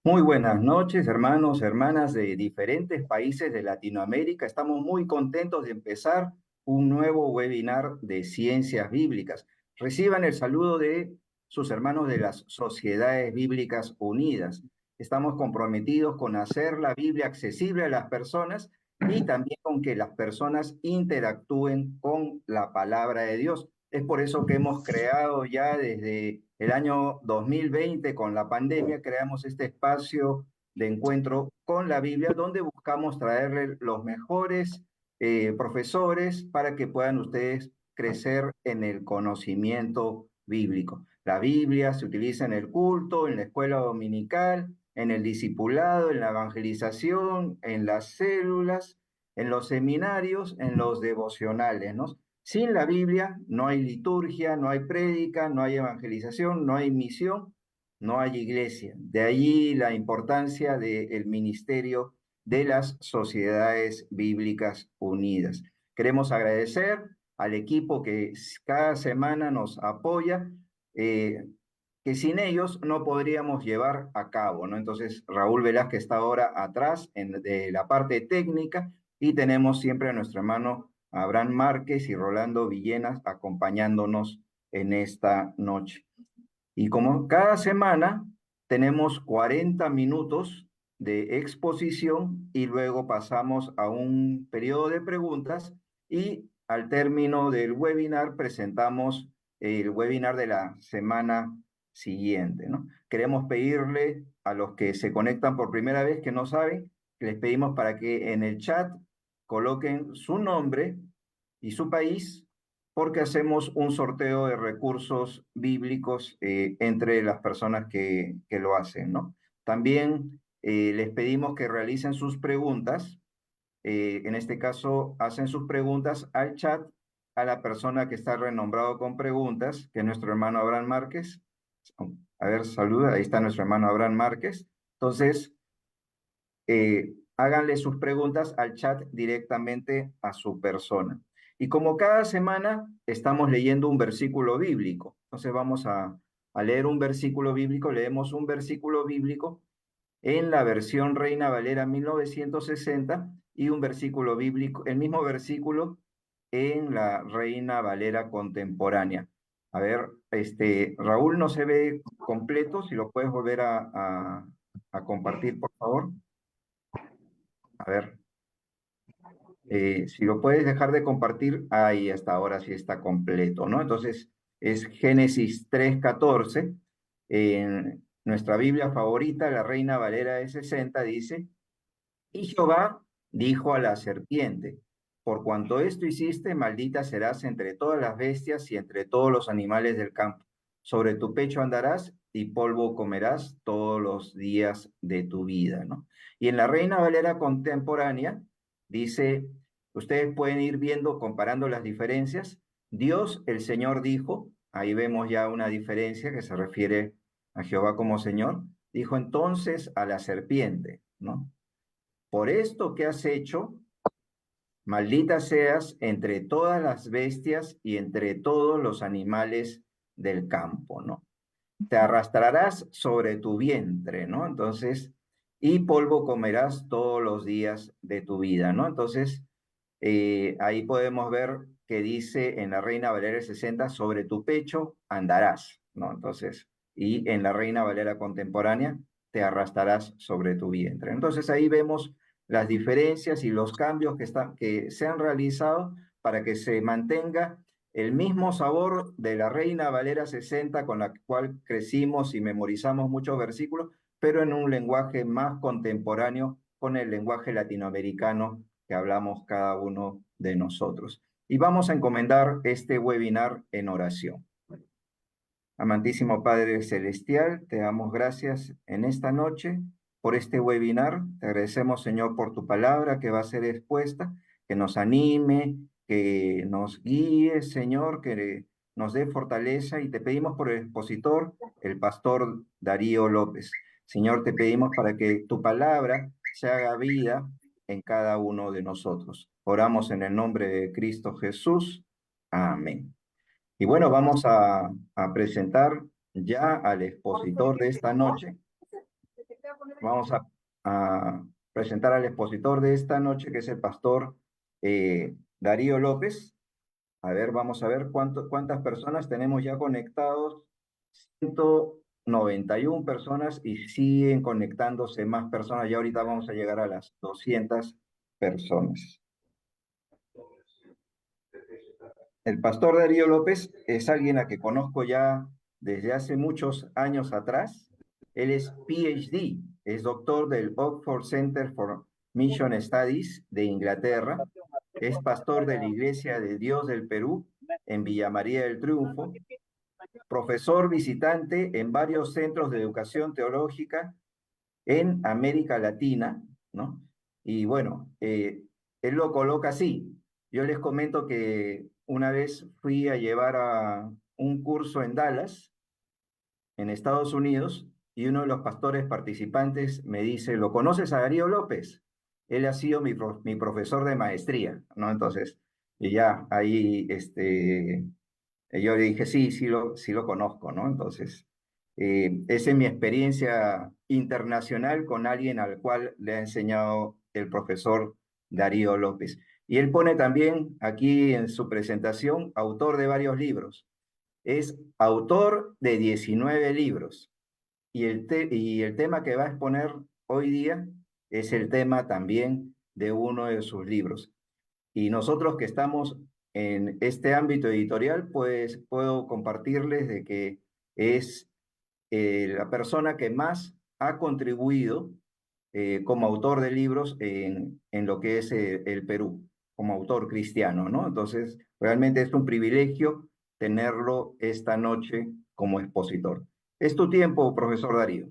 Muy buenas noches, hermanos, hermanas de diferentes países de Latinoamérica. Estamos muy contentos de empezar un nuevo webinar de ciencias bíblicas. Reciban el saludo de sus hermanos de las Sociedades Bíblicas Unidas. Estamos comprometidos con hacer la Biblia accesible a las personas y también con que las personas interactúen con la palabra de Dios. Es por eso que hemos creado ya desde el año 2020, con la pandemia, creamos este espacio de encuentro con la Biblia, donde buscamos traerle los mejores profesores para que puedan ustedes crecer en el conocimiento bíblico. La Biblia se utiliza en el culto, en la escuela dominical, en el discipulado, en la evangelización, en las células, en los seminarios, en los devocionales, ¿no? Sin la Biblia no hay liturgia, no hay prédica, no hay evangelización, no hay misión, no hay iglesia. De allí la importancia del ministerio de las Sociedades Bíblicas Unidas. Queremos agradecer al equipo que cada semana nos apoya, eh, que sin ellos no podríamos llevar a cabo, ¿no? Entonces, Raúl Velázquez está ahora atrás de la parte técnica y tenemos siempre a nuestro hermano Abraham Márquez y Rolando Villenas acompañándonos en esta noche. Y como cada semana tenemos 40 minutos de exposición y luego pasamos a un periodo de preguntas y al término del webinar presentamos el webinar de la semana siguiente, ¿no? Queremos pedirle a los que se conectan por primera vez que no saben, que les pedimos para que en el chat coloquen su nombre y su país porque hacemos un sorteo de recursos bíblicos entre las personas que lo hacen, ¿no? También les pedimos que realicen sus preguntas, en este caso hacen sus preguntas al chat a la persona que está renombrado con preguntas, que es nuestro hermano Abraham Márquez. A ver, saluda, ahí está nuestro hermano Abraham Márquez. Entonces, háganle sus preguntas al chat directamente a su persona. Y como cada semana estamos leyendo un versículo bíblico, entonces vamos a leer un versículo bíblico, leemos un versículo bíblico en la versión Reina Valera 1960 y un versículo bíblico, el mismo versículo en la Reina Valera contemporánea. A ver, Raúl no se ve completo, si lo puedes volver a compartir, por favor. A ver. Si lo puedes dejar de compartir, ahí hasta ahora sí está completo, ¿no? Entonces, es Génesis 3:14. En nuestra Biblia favorita, la Reina Valera de 60, dice, y Jehová dijo a la serpiente, por cuanto esto hiciste, maldita serás entre todas las bestias y entre todos los animales del campo. Sobre tu pecho andarás y polvo comerás todos los días de tu vida, ¿no? Y en la Reina Valera contemporánea dice, ustedes pueden ir viendo, comparando las diferencias. Dios, el Señor dijo, ahí vemos ya una diferencia que se refiere a Jehová como Señor, dijo entonces a la serpiente, ¿no? Por esto que has hecho, maldita seas entre todas las bestias y entre todos los animales del campo, ¿no? Te arrastrarás sobre tu vientre, ¿no? Entonces, y polvo comerás todos los días de tu vida, ¿no? Entonces, ahí podemos ver que dice en la Reina Valera 60, sobre tu pecho andarás, ¿no? Entonces, y en la Reina Valera contemporánea, te arrastrarás sobre tu vientre. Entonces, ahí vemos las diferencias y los cambios que se han realizado para que se mantenga el mismo sabor de la Reina Valera 60 con la cual crecimos y memorizamos muchos versículos, pero en un lenguaje más contemporáneo con el lenguaje latinoamericano que hablamos cada uno de nosotros. Y vamos a encomendar este webinar en oración. Amantísimo Padre Celestial, te damos gracias en esta noche por este webinar. Te agradecemos, Señor, por tu palabra que va a ser expuesta, que nos anime, que nos guíe, Señor, que nos dé fortaleza y te pedimos por el expositor, el pastor Darío López. Señor, te pedimos para que tu palabra se haga vida en cada uno de nosotros. Oramos en el nombre de Cristo Jesús. Amén. Y bueno, vamos a presentar ya al expositor de esta noche. Vamos a presentar al expositor de esta noche, que es el pastor Darío López. A ver, vamos a ver cuántas personas tenemos ya conectados. 191 personas y siguen conectándose más personas. Ya ahorita vamos a llegar a las 200 personas. El pastor Darío López es alguien a que conozco ya desde hace muchos años atrás. Él es PhD, es doctor del Oxford Center for Mission Studies de Inglaterra. Es pastor de la Iglesia de Dios del Perú en Villa María del Triunfo, profesor visitante en varios centros de educación teológica en América Latina, ¿no? Y bueno, él lo coloca así. Yo les comento que una vez fui a llevar a un curso en Dallas, en Estados Unidos, y uno de los pastores participantes me dice, ¿lo conoces a Darío López? Él ha sido mi profesor de maestría, ¿no? Entonces, y ya ahí, yo le dije, sí, sí lo conozco, ¿no? Entonces, esa es mi experiencia internacional con alguien al cual le ha enseñado el profesor Darío López. Y él pone también aquí en su presentación, autor de varios libros. Es autor de 19 libros. Y el tema que va a exponer hoy día es el tema también de uno de sus libros. Y nosotros que estamos en este ámbito editorial, pues puedo compartirles de que es la persona que más ha contribuido como autor de libros en lo que es el Perú, como autor cristiano, ¿no? Entonces, realmente es un privilegio tenerlo esta noche como expositor. Es tu tiempo, profesor Darío.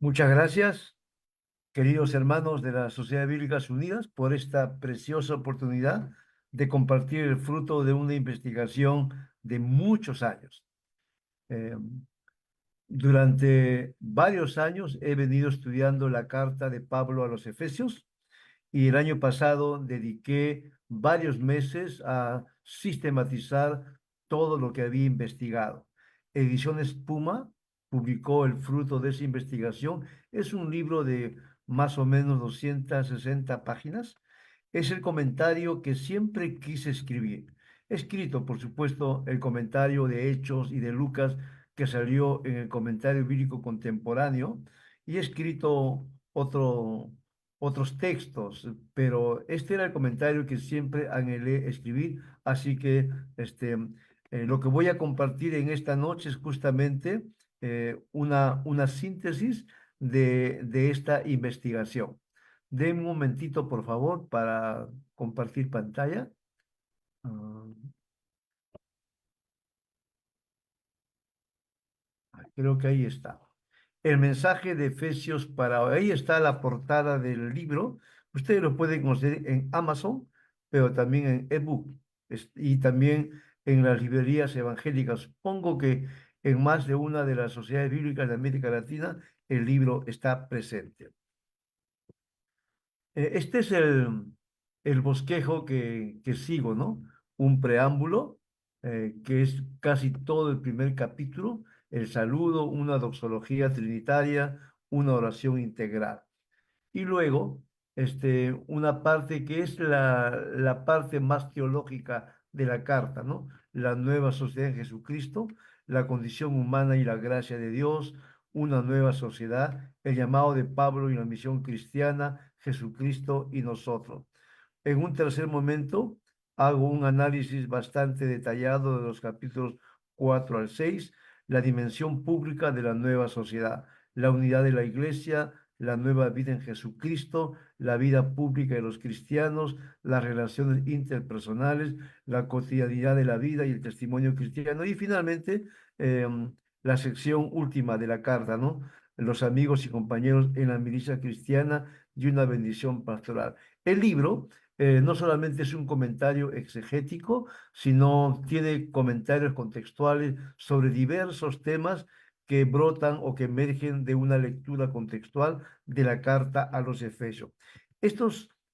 Muchas gracias, queridos hermanos de las Sociedades Bíblicas Unidas, por esta preciosa oportunidad de compartir el fruto de una investigación de muchos años. Eh, Durante varios años he venido estudiando la carta de Pablo a los Efesios y el año pasado dediqué varios meses a sistematizar todo lo que había investigado. Ediciones Puma publicó el fruto de esa investigación. Es un libro de más o menos 260 páginas. Es el comentario que siempre quise escribir. He escrito, por supuesto, el comentario de Hechos y de Lucas que salió en el comentario bíblico contemporáneo y he escrito otros textos, pero este era el comentario que siempre anhelé escribir, así que lo que voy a compartir en esta noche es justamente una síntesis de esta investigación. Den un momentito, por favor, para compartir pantalla. Ah, creo que ahí está. El mensaje de Efesios para ahí está la portada del libro. Ustedes lo pueden conseguir en Amazon, pero también en ebook y también en las librerías evangélicas. Supongo que en más de una de las sociedades bíblicas de América Latina el libro está presente. Este es el bosquejo que sigo, ¿no? Un preámbulo, que es casi todo el primer capítulo, el saludo, una doxología trinitaria, una oración integral. Y luego, una parte que es la parte más teológica de la carta, ¿no? La nueva sociedad en Jesucristo, la condición humana y la gracia de Dios, una nueva sociedad, el llamado de Pablo y la misión cristiana, Jesucristo y nosotros. En un tercer momento, hago un análisis bastante detallado de los capítulos 4 al 6, la dimensión pública de la nueva sociedad, la unidad de la iglesia, la nueva vida en Jesucristo, la vida pública de los cristianos, las relaciones interpersonales, la cotidianidad de la vida y el testimonio cristiano. Y finalmente, la sección última de la carta, ¿no? Los amigos y compañeros en la milicia cristiana y una bendición pastoral. El libro no solamente es un comentario exegético, sino tiene comentarios contextuales sobre diversos temas que brotan o que emergen de una lectura contextual de la carta a los Efesios. Esto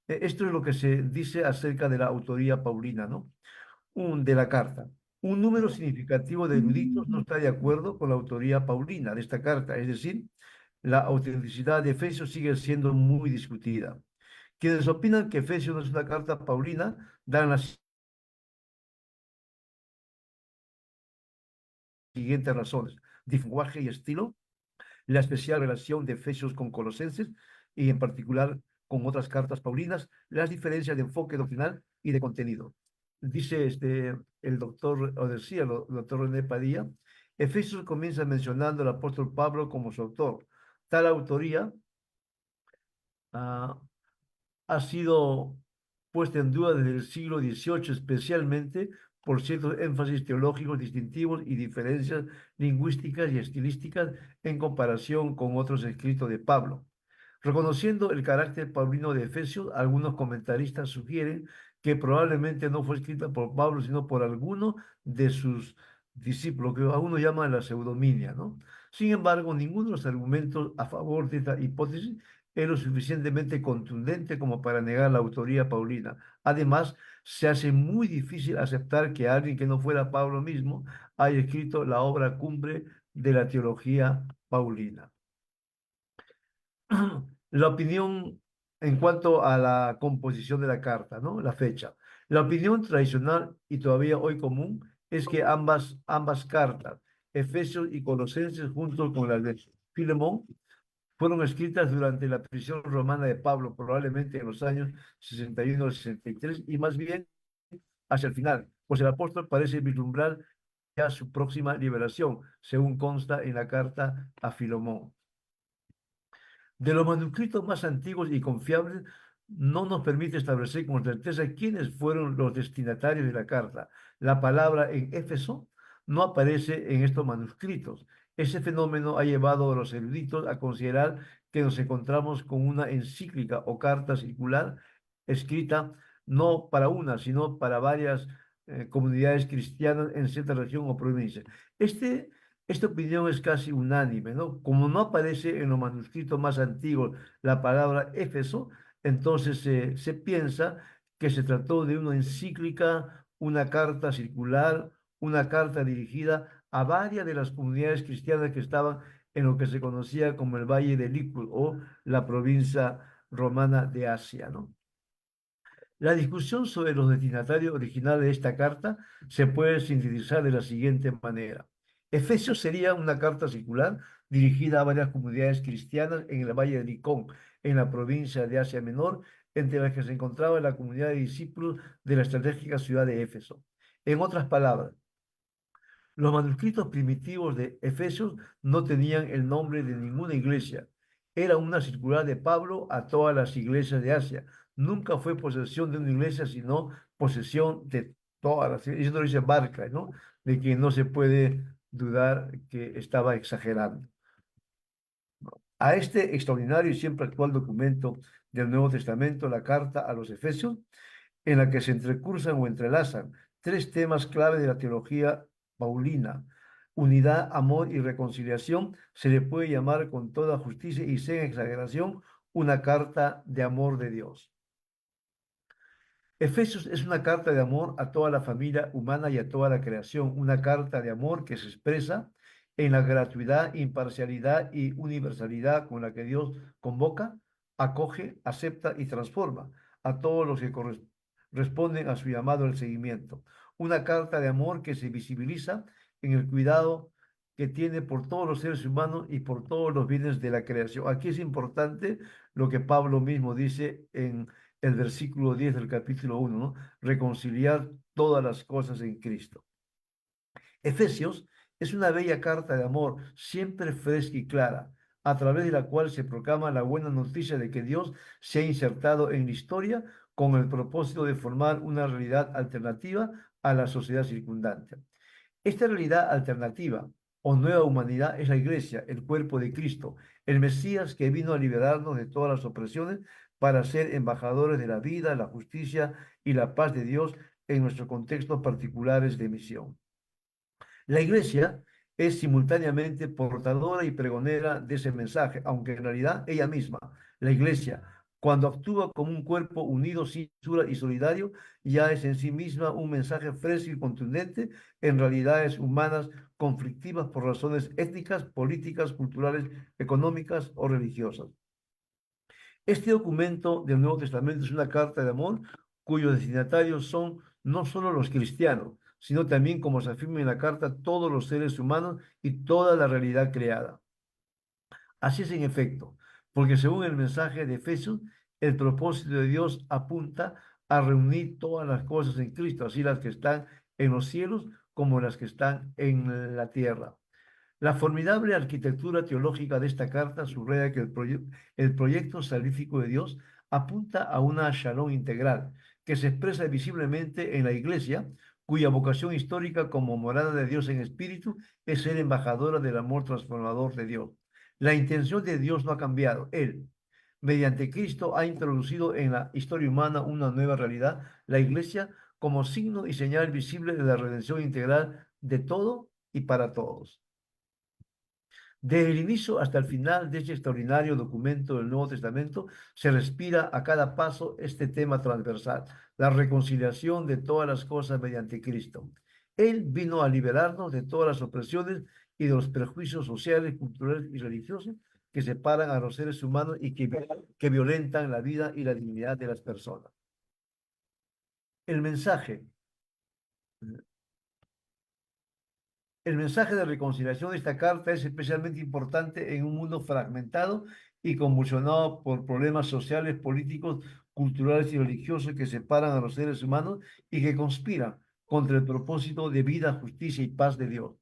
es lo que se dice acerca de la autoría paulina, ¿no? De la carta. Un número significativo de eruditos no está de acuerdo con la autoría paulina de esta carta, es decir, la autenticidad de Efesios sigue siendo muy discutida. Quienes opinan que Efesios no es una carta paulina dan las siguientes razones: lenguaje y estilo, la especial relación de Efesios con Colosenses y en particular con otras cartas paulinas, las diferencias de enfoque doctrinal y de contenido. Dice el doctor, o decía el doctor René Padilla, Efesios comienza mencionando al apóstol Pablo como su autor. Tal autoría ah, ha sido puesta en duda desde el siglo XVIII, especialmente por ciertos énfasis teológicos distintivos y diferencias lingüísticas y estilísticas en comparación con otros escritos de Pablo. Reconociendo el carácter paulino de Efesios, algunos comentaristas sugieren que probablemente no fue escrita por Pablo, sino por alguno de sus discípulos, que a uno llama la pseudominia, ¿no? Sin embargo, ninguno de los argumentos a favor de esta hipótesis es lo suficientemente contundente como para negar la autoría paulina. Además, se hace muy difícil aceptar que alguien que no fuera Pablo mismo haya escrito la obra cumbre de la teología paulina. La opinión en cuanto a la composición de la carta, ¿no? La fecha. La opinión tradicional y todavía hoy común es que ambas cartas, Efesios y Colosenses, junto con las de Filemón, fueron escritas durante la prisión romana de Pablo, probablemente en los años 61 al 63, y más bien hacia el final, pues el apóstol parece vislumbrar ya su próxima liberación, según consta en la carta a Filemón. De los manuscritos más antiguos y confiables, no nos permite establecer con certeza quiénes fueron los destinatarios de la carta. La palabra en Éfeso no aparece en estos manuscritos. Ese fenómeno ha llevado a los eruditos a considerar que nos encontramos con una encíclica o carta circular escrita no para una, sino para varias comunidades cristianas en cierta región o provincia. Este Esta opinión es casi unánime, ¿no? Como no aparece en los manuscritos más antiguos la palabra Éfeso, entonces se piensa que se trató de una encíclica, una carta circular, una carta dirigida a varias de las comunidades cristianas que estaban en lo que se conocía como el Valle de Licul o la provincia romana de Asia, ¿no? La discusión sobre los destinatarios originales de esta carta se puede sintetizar de la siguiente manera. Efesios sería una carta circular dirigida a varias comunidades cristianas en el Valle de Licón, en la provincia de Asia Menor, entre las que se encontraba la comunidad de discípulos de la estratégica ciudad de Éfeso. En otras palabras, los manuscritos primitivos de Efesios no tenían el nombre de ninguna iglesia. Era una circular de Pablo a todas las iglesias de Asia. Nunca fue posesión de una iglesia, sino posesión de todas las iglesias. Eso lo dice Barclay, ¿no? De que no se puede dudar que estaba exagerando. A este extraordinario y siempre actual documento del Nuevo Testamento, la carta a los Efesios, en la que se entrecruzan o entrelazan tres temas clave de la teología paulina: unidad, amor y reconciliación, se le puede llamar con toda justicia y sin exageración una carta de amor de Dios. Efesios es una carta de amor a toda la familia humana y a toda la creación, una carta de amor que se expresa en la gratuidad, imparcialidad y universalidad con la que Dios convoca, acoge, acepta y transforma a todos los que responden a su llamado al seguimiento. Una carta de amor que se visibiliza en el cuidado que tiene por todos los seres humanos y por todos los bienes de la creación. Aquí es importante lo que Pablo mismo dice en el versículo 10 del capítulo 1, ¿no? Reconciliar todas las cosas en Cristo. Efesios es una bella carta de amor, siempre fresca y clara, a través de la cual se proclama la buena noticia de que Dios se ha insertado en la historia con el propósito de formar una realidad alternativa a la sociedad circundante. Esta realidad alternativa o nueva humanidad es la iglesia, el cuerpo de Cristo, el Mesías que vino a liberarnos de todas las opresiones para ser embajadores de la vida, la justicia y la paz de Dios en nuestros contextos particulares de misión. La iglesia es simultáneamente portadora y pregonera de ese mensaje, aunque en realidad ella misma, la iglesia, Cuando actúa como un cuerpo unido, sin fisura y solidario, ya es en sí misma un mensaje fresco y contundente en realidades humanas conflictivas por razones étnicas, políticas, culturales, económicas o religiosas. Este documento del Nuevo Testamento es una carta de amor cuyos destinatarios son no solo los cristianos, sino también, como se afirma en la carta, todos los seres humanos y toda la realidad creada. Así es en efecto, porque según el mensaje de Efesios, el propósito de Dios apunta a reunir todas las cosas en Cristo, así las que están en los cielos como las que están en la tierra. La formidable arquitectura teológica de esta carta subraya que el proyecto salvífico de Dios apunta a una shalom integral que se expresa visiblemente en la Iglesia, cuya vocación histórica como morada de Dios en espíritu es ser embajadora del amor transformador de Dios. La intención de Dios no ha cambiado. Él, mediante Cristo, ha introducido en la historia humana una nueva realidad, la Iglesia, como signo y señal visible de la redención integral de todo y para todos. Desde el inicio hasta el final de este extraordinario documento del Nuevo Testamento, se respira a cada paso este tema transversal, la reconciliación de todas las cosas mediante Cristo. Él vino a liberarnos de todas las opresiones y de los prejuicios sociales, culturales y religiosos que separan a los seres humanos y que violentan la vida y la dignidad de las personas. El mensaje El mensaje de reconciliación de esta carta es especialmente importante en un mundo fragmentado y convulsionado por problemas sociales, políticos, culturales y religiosos que separan a los seres humanos y que conspiran contra el propósito de vida, justicia y paz de Dios.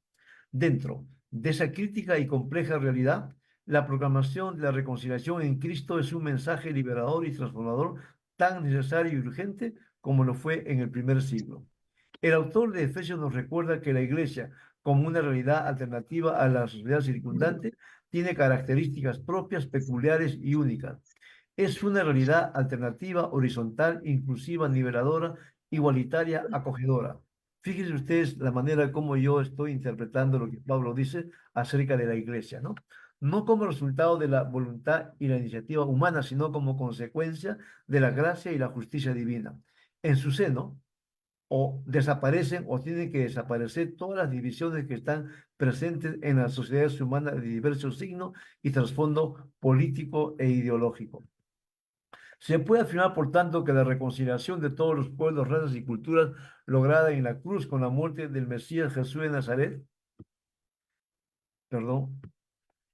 Dentro de esa crítica y compleja realidad, la proclamación de la reconciliación en Cristo es un mensaje liberador y transformador tan necesario y urgente como lo fue en el primer siglo. El autor de Efesios nos recuerda que la Iglesia, como una realidad alternativa a la sociedad circundante, tiene características propias, peculiares y únicas. Es una realidad alternativa, horizontal, inclusiva, niveladora, igualitaria, acogedora. Fíjense ustedes la manera como yo estoy interpretando lo que Pablo dice acerca de la Iglesia, ¿no? No como resultado de la voluntad y la iniciativa humana, sino como consecuencia de la gracia y la justicia divina. En su seno, o desaparecen o tienen que desaparecer todas las divisiones que están presentes en las sociedades humanas de diversos signos y trasfondo político e ideológico. Se puede afirmar, por tanto, que la reconciliación de todos los pueblos, razas y culturas lograda en la cruz con la muerte del Mesías Jesús de Nazaret, perdón,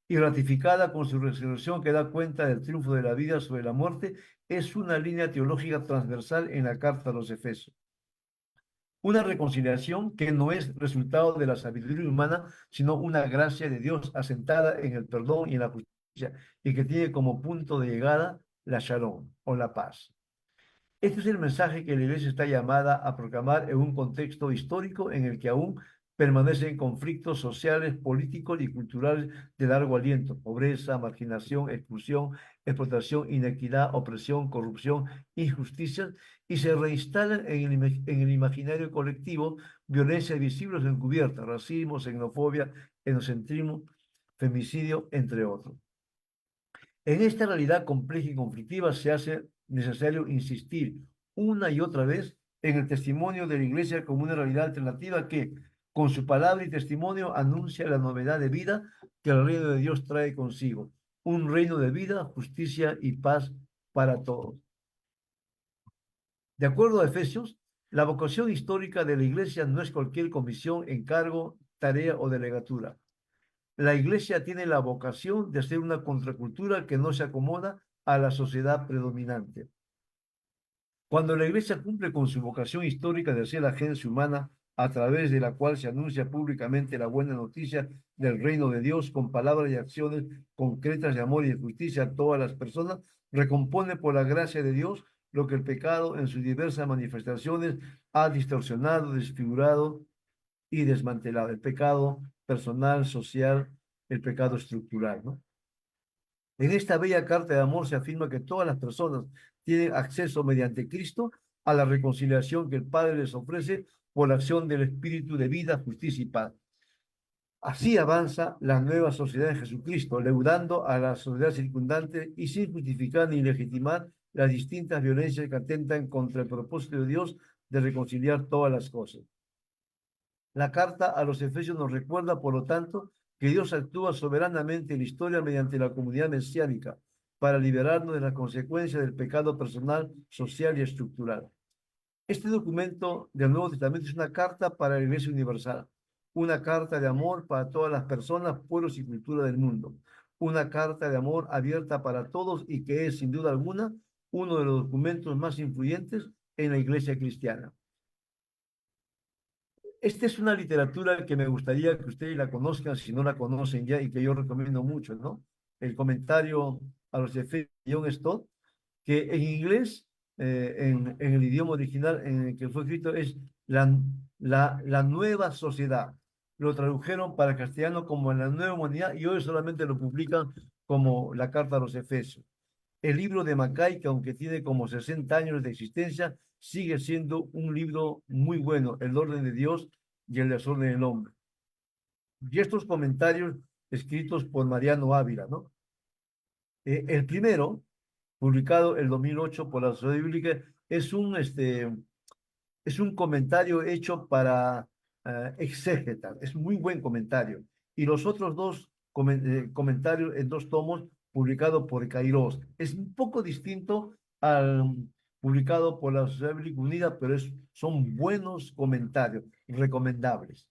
y ratificada con su resurrección que da cuenta del triunfo de la vida sobre la muerte, es una línea teológica transversal en la carta a los Efesios. Una reconciliación que no es resultado de la sabiduría humana, sino una gracia de Dios asentada en el perdón y en la justicia, y que tiene como punto de llegada la shalom o la paz. Este es el mensaje que la Iglesia está llamada a proclamar en un contexto histórico en el que aún permanecen conflictos sociales, políticos y culturales de largo aliento: pobreza, marginación, expulsión, explotación, inequidad, opresión, corrupción, injusticias, y se reinstalan en el imaginario colectivo violencia visible o encubierta, racismo, xenofobia, etnocentrismo, femicidio, entre otros. En esta realidad compleja y conflictiva se hace necesario insistir una y otra vez en el testimonio de la Iglesia como una realidad alternativa que, con su palabra y testimonio, anuncia la novedad de vida que el reino de Dios trae consigo. Un reino de vida, justicia y paz para todos. De acuerdo a Efesios, la vocación histórica de la Iglesia no es cualquier comisión, encargo, tarea o delegatura. La Iglesia tiene la vocación de ser una contracultura que no se acomoda a la sociedad predominante. Cuando la Iglesia cumple con su vocación histórica de ser la agencia humana a través de la cual se anuncia públicamente la buena noticia del reino de Dios con palabras y acciones concretas de amor y de justicia a todas las personas, recompone por la gracia de Dios lo que el pecado en sus diversas manifestaciones ha distorsionado, desfigurado y desmantelado. El pecado personal, social, el pecado estructural, ¿no? En esta bella carta de amor se afirma que todas las personas tienen acceso mediante Cristo a la reconciliación que el Padre les ofrece por la acción del Espíritu de vida, justicia y paz. Así avanza la nueva sociedad en Jesucristo, leudando a la sociedad circundante y sin justificar ni legitimar las distintas violencias que atentan contra el propósito de Dios de reconciliar todas las cosas. La carta a los Efesios nos recuerda, por lo tanto, que Dios actúa soberanamente en la historia mediante la comunidad mesiánica para liberarnos de las consecuencias del pecado personal, social y estructural. Este documento del Nuevo Testamento es una carta para la Iglesia Universal, una carta de amor para todas las personas, pueblos y culturas del mundo, una carta de amor abierta para todos y que es, sin duda alguna, uno de los documentos más influyentes en la Iglesia cristiana. Esta es una literatura que me gustaría que ustedes la conozcan, si no la conocen ya, y que yo recomiendo mucho, ¿no? El comentario a los Efesios de John Stott, que en inglés, en el idioma original en el que fue escrito, es la nueva sociedad. Lo tradujeron para castellano como la nueva humanidad y hoy solamente lo publican como la carta a los Efesios. El libro de Mackay, que aunque tiene como 60 años de existencia, sigue siendo un libro muy bueno, El orden de Dios y el desorden del hombre. Y estos comentarios escritos por Mariano Ávila, ¿no? El primero, publicado en 2008 por la Sociedad Bíblica, es un comentario hecho para exégetas, es muy buen comentario. Y los otros dos comentarios en dos tomos, publicado por Kairos, es un poco distinto al publicado por la Sociedad Bíblica Unida, pero son buenos comentarios, recomendables.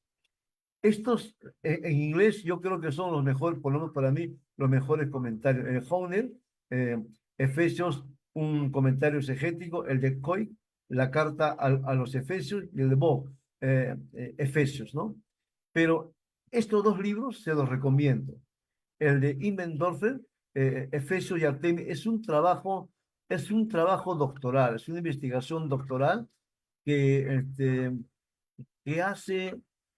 Estos en inglés yo creo que son los mejores, por lo menos para mí, los mejores comentarios. El Horner, eh, Efesios, un comentario exegético, el de Coy, la carta a los Efesios, y el de Bo, Efesios, ¿no? Pero estos dos libros se los recomiendo. El de Immendorfer, Efesios y Artemis, es un trabajo doctoral, es una investigación doctoral que hace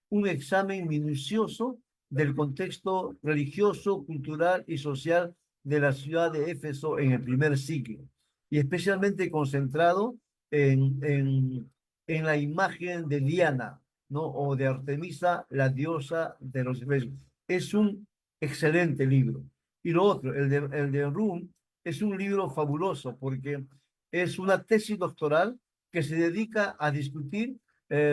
un examen minucioso del contexto religioso, cultural y social de la ciudad de Éfeso en el primer siglo, y especialmente concentrado en la imagen de Diana, ¿no? O de Artemisa, la diosa de los Efesios. Es un excelente libro. Y lo otro, el de Rum, es un libro fabuloso porque es una tesis doctoral que se dedica a discutir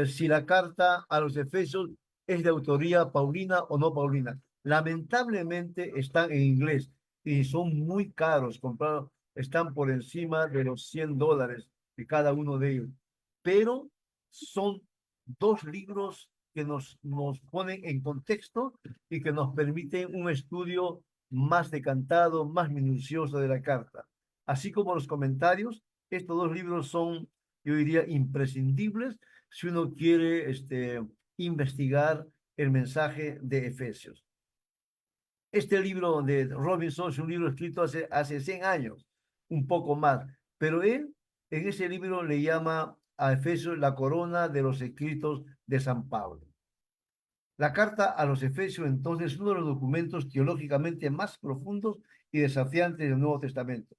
si la carta a los Efesios es de autoría paulina o no paulina. Lamentablemente están en inglés y son muy caros comprados, están por encima de los $100 de cada uno de ellos. Pero son dos libros que nos ponen en contexto y que nos permiten un estudio más decantado, más minucioso de la carta. Así como los comentarios, estos dos libros son, yo diría, imprescindibles si uno quiere investigar el mensaje de Efesios. Este libro de Robinson es un libro escrito hace 100 años, un poco más, pero él en ese libro le llama a Efesios la corona de los escritos de San Pablo. La carta a los Efesios entonces es uno de los documentos teológicamente más profundos y desafiantes del Nuevo Testamento,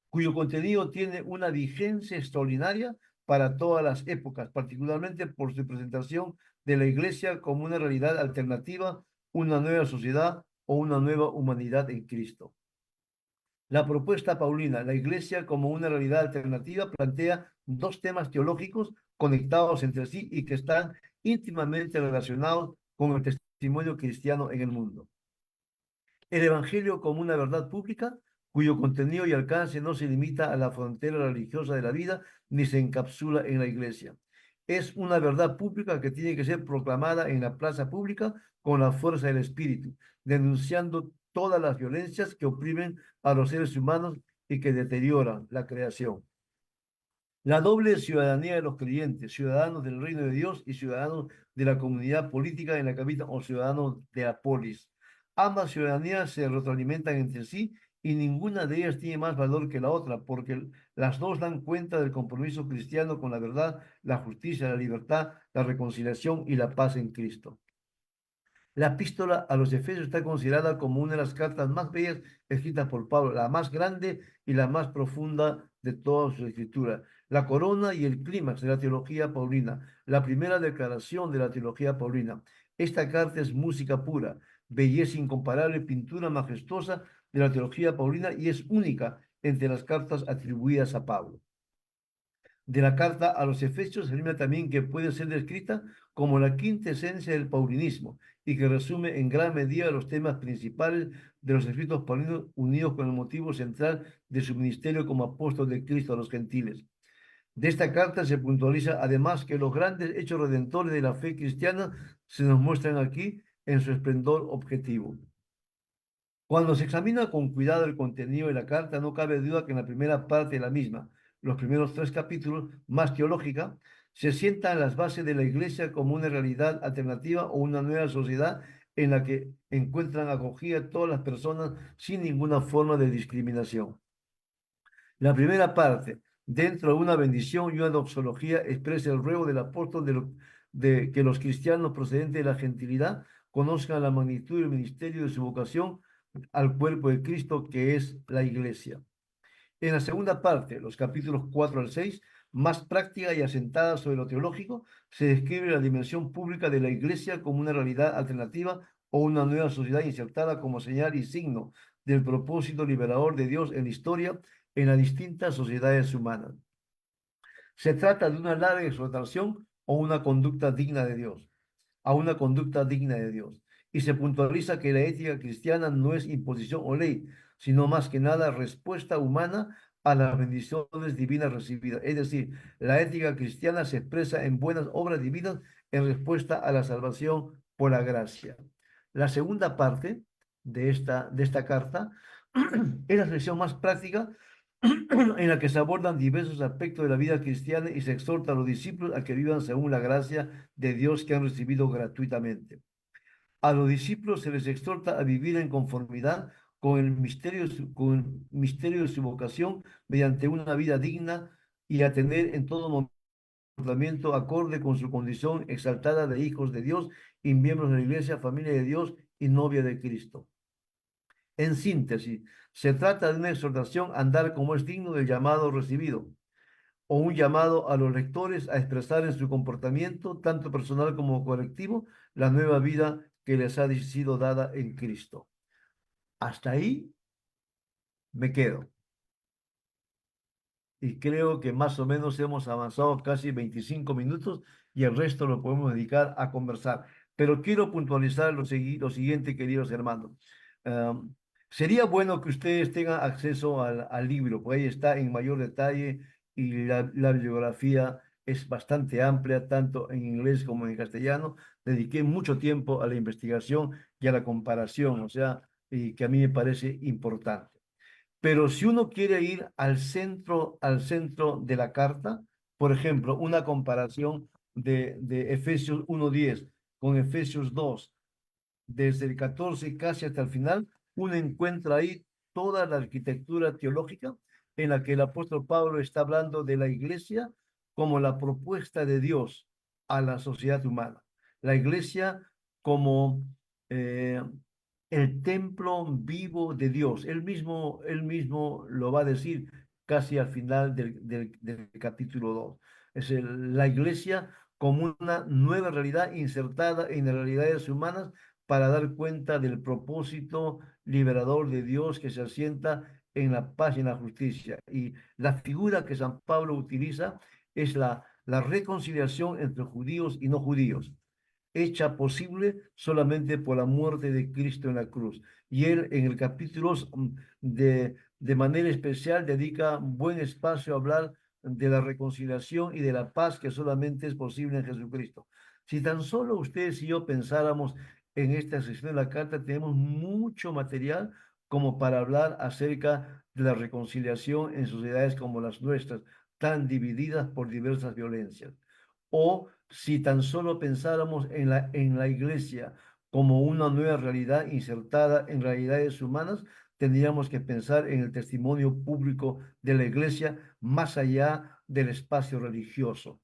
cuyo contenido tiene una vigencia extraordinaria para todas las épocas, particularmente por su presentación de la Iglesia como una realidad alternativa, una nueva sociedad o una nueva humanidad en Cristo. La propuesta paulina, la Iglesia como una realidad alternativa, plantea dos temas teológicos conectados entre sí y que están íntimamente relacionados con el testimonio cristiano en el mundo. El Evangelio como una verdad pública, cuyo contenido y alcance no se limita a la frontera religiosa de la vida, ni se encapsula en la iglesia. Es una verdad pública que tiene que ser proclamada en la plaza pública con la fuerza del Espíritu, denunciando todas las violencias que oprimen a los seres humanos y que deterioran la creación. La doble ciudadanía de los creyentes, ciudadanos del reino de Dios y ciudadanos de la comunidad política en la que habitan o ciudadanos de la polis. Ambas ciudadanías se retroalimentan entre sí y ninguna de ellas tiene más valor que la otra, porque las dos dan cuenta del compromiso cristiano con la verdad, la justicia, la libertad, la reconciliación y la paz en Cristo. La epístola a los Efesios está considerada como una de las cartas más bellas escritas por Pablo, la más grande y la más profunda de toda su escritura, la corona y el clímax de la teología paulina, la primera declaración de la teología paulina. Esta carta es música pura, belleza incomparable, pintura majestuosa de la teología paulina y es única entre las cartas atribuidas a Pablo. De la carta a los Efesios se afirma también que puede ser descrita como la quinta esencia del paulinismo y que resume en gran medida los temas principales de los escritos paulinos unidos con el motivo central de su ministerio como apóstol de Cristo a los gentiles. De esta carta se puntualiza además que los grandes hechos redentores de la fe cristiana se nos muestran aquí en su esplendor objetivo. Cuando se examina con cuidado el contenido de la carta, no cabe duda que en la primera parte de la misma, los primeros 3 capítulos, más teológica, se sientan las bases de la Iglesia como una realidad alternativa o una nueva sociedad en la que encuentran acogida todas las personas sin ninguna forma de discriminación. La primera parte, dentro de una bendición y una doxología, expresa el ruego del apóstol de que los cristianos procedentes de la gentilidad conozcan la magnitud y el ministerio de su vocación al cuerpo de Cristo, que es la iglesia. En la segunda parte, los capítulos 4 al 6, más práctica y asentada sobre lo teológico, se describe la dimensión pública de la iglesia como una realidad alternativa o una nueva sociedad insertada como señal y signo del propósito liberador de Dios en la historia en las distintas sociedades humanas. Se trata de una larga exhortación o una conducta digna de Dios, a una conducta digna de Dios. Y se puntualiza que la ética cristiana no es imposición o ley, sino más que nada respuesta humana a las bendiciones divinas recibidas. Es decir, la ética cristiana se expresa en buenas obras divinas en respuesta a la salvación por la gracia. La segunda parte de esta carta es la sección más práctica en la que se abordan diversos aspectos de la vida cristiana y se exhorta a los discípulos a que vivan según la gracia de Dios que han recibido gratuitamente. A los discípulos se les exhorta a vivir en conformidad con el misterio de su vocación mediante una vida digna y a tener en todo comportamiento acorde con su condición exaltada de hijos de Dios y miembros de la iglesia, familia de Dios y novia de Cristo. En síntesis, se trata de una exhortación a andar como es digno del llamado recibido, o un llamado a los lectores a expresar en su comportamiento, tanto personal como colectivo, la nueva vida que les ha sido dada en Cristo. Hasta ahí me quedo. Y creo que más o menos hemos avanzado casi 25 minutos y el resto lo podemos dedicar a conversar. Pero quiero puntualizar lo siguiente, queridos hermanos. Am, Sería bueno que ustedes tengan acceso al libro, porque ahí está en mayor detalle y la bibliografía es bastante amplia, tanto en inglés como en castellano. Dediqué mucho tiempo a la investigación y a la comparación, o sea, y que a mí me parece importante. Pero si uno quiere ir al centro de la carta, por ejemplo, una comparación de Efesios 1:10 con Efesios 2, desde el 14 casi hasta el final, uno encuentra ahí toda la arquitectura teológica en la que el apóstol Pablo está hablando de la iglesia como la propuesta de Dios a la sociedad humana. La iglesia como eh, el templo vivo de Dios. Él mismo lo va a decir casi al final del capítulo 2. La iglesia como una nueva realidad insertada en las realidades humanas para dar cuenta del propósito liberador de Dios que se asienta en la paz y en la justicia. Y la figura que San Pablo utiliza es la reconciliación entre judíos y no judíos, hecha posible solamente por la muerte de Cristo en la cruz. Y él en el capítulo de manera especial dedica buen espacio a hablar de la reconciliación y de la paz que solamente es posible en Jesucristo. Si tan solo ustedes y yo pensáramos en esta sección de la carta, tenemos mucho material como para hablar acerca de la reconciliación en sociedades como las nuestras, tan divididas por diversas violencias. O si tan solo pensáramos en la iglesia como una nueva realidad insertada en realidades humanas, tendríamos que pensar en el testimonio público de la iglesia más allá del espacio religioso.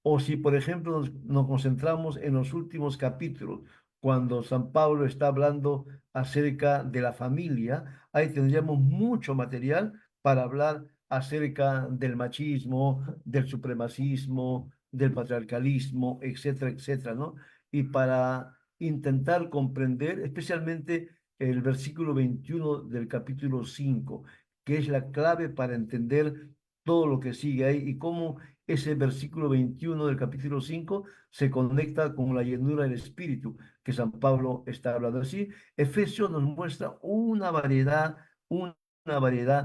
O si, por ejemplo, nos concentramos en los últimos capítulos, cuando San Pablo está hablando acerca de la familia, ahí tendríamos mucho material para hablar acerca del machismo, del supremacismo, del patriarcalismo, etcétera, etcétera, ¿no? Y para intentar comprender, especialmente el versículo 21 del capítulo 5, que es la clave para entender todo lo que sigue ahí y cómo ese versículo 21 del capítulo 5 se conecta con la llenura del Espíritu que San Pablo está hablando. Así, Efesios nos muestra una variedad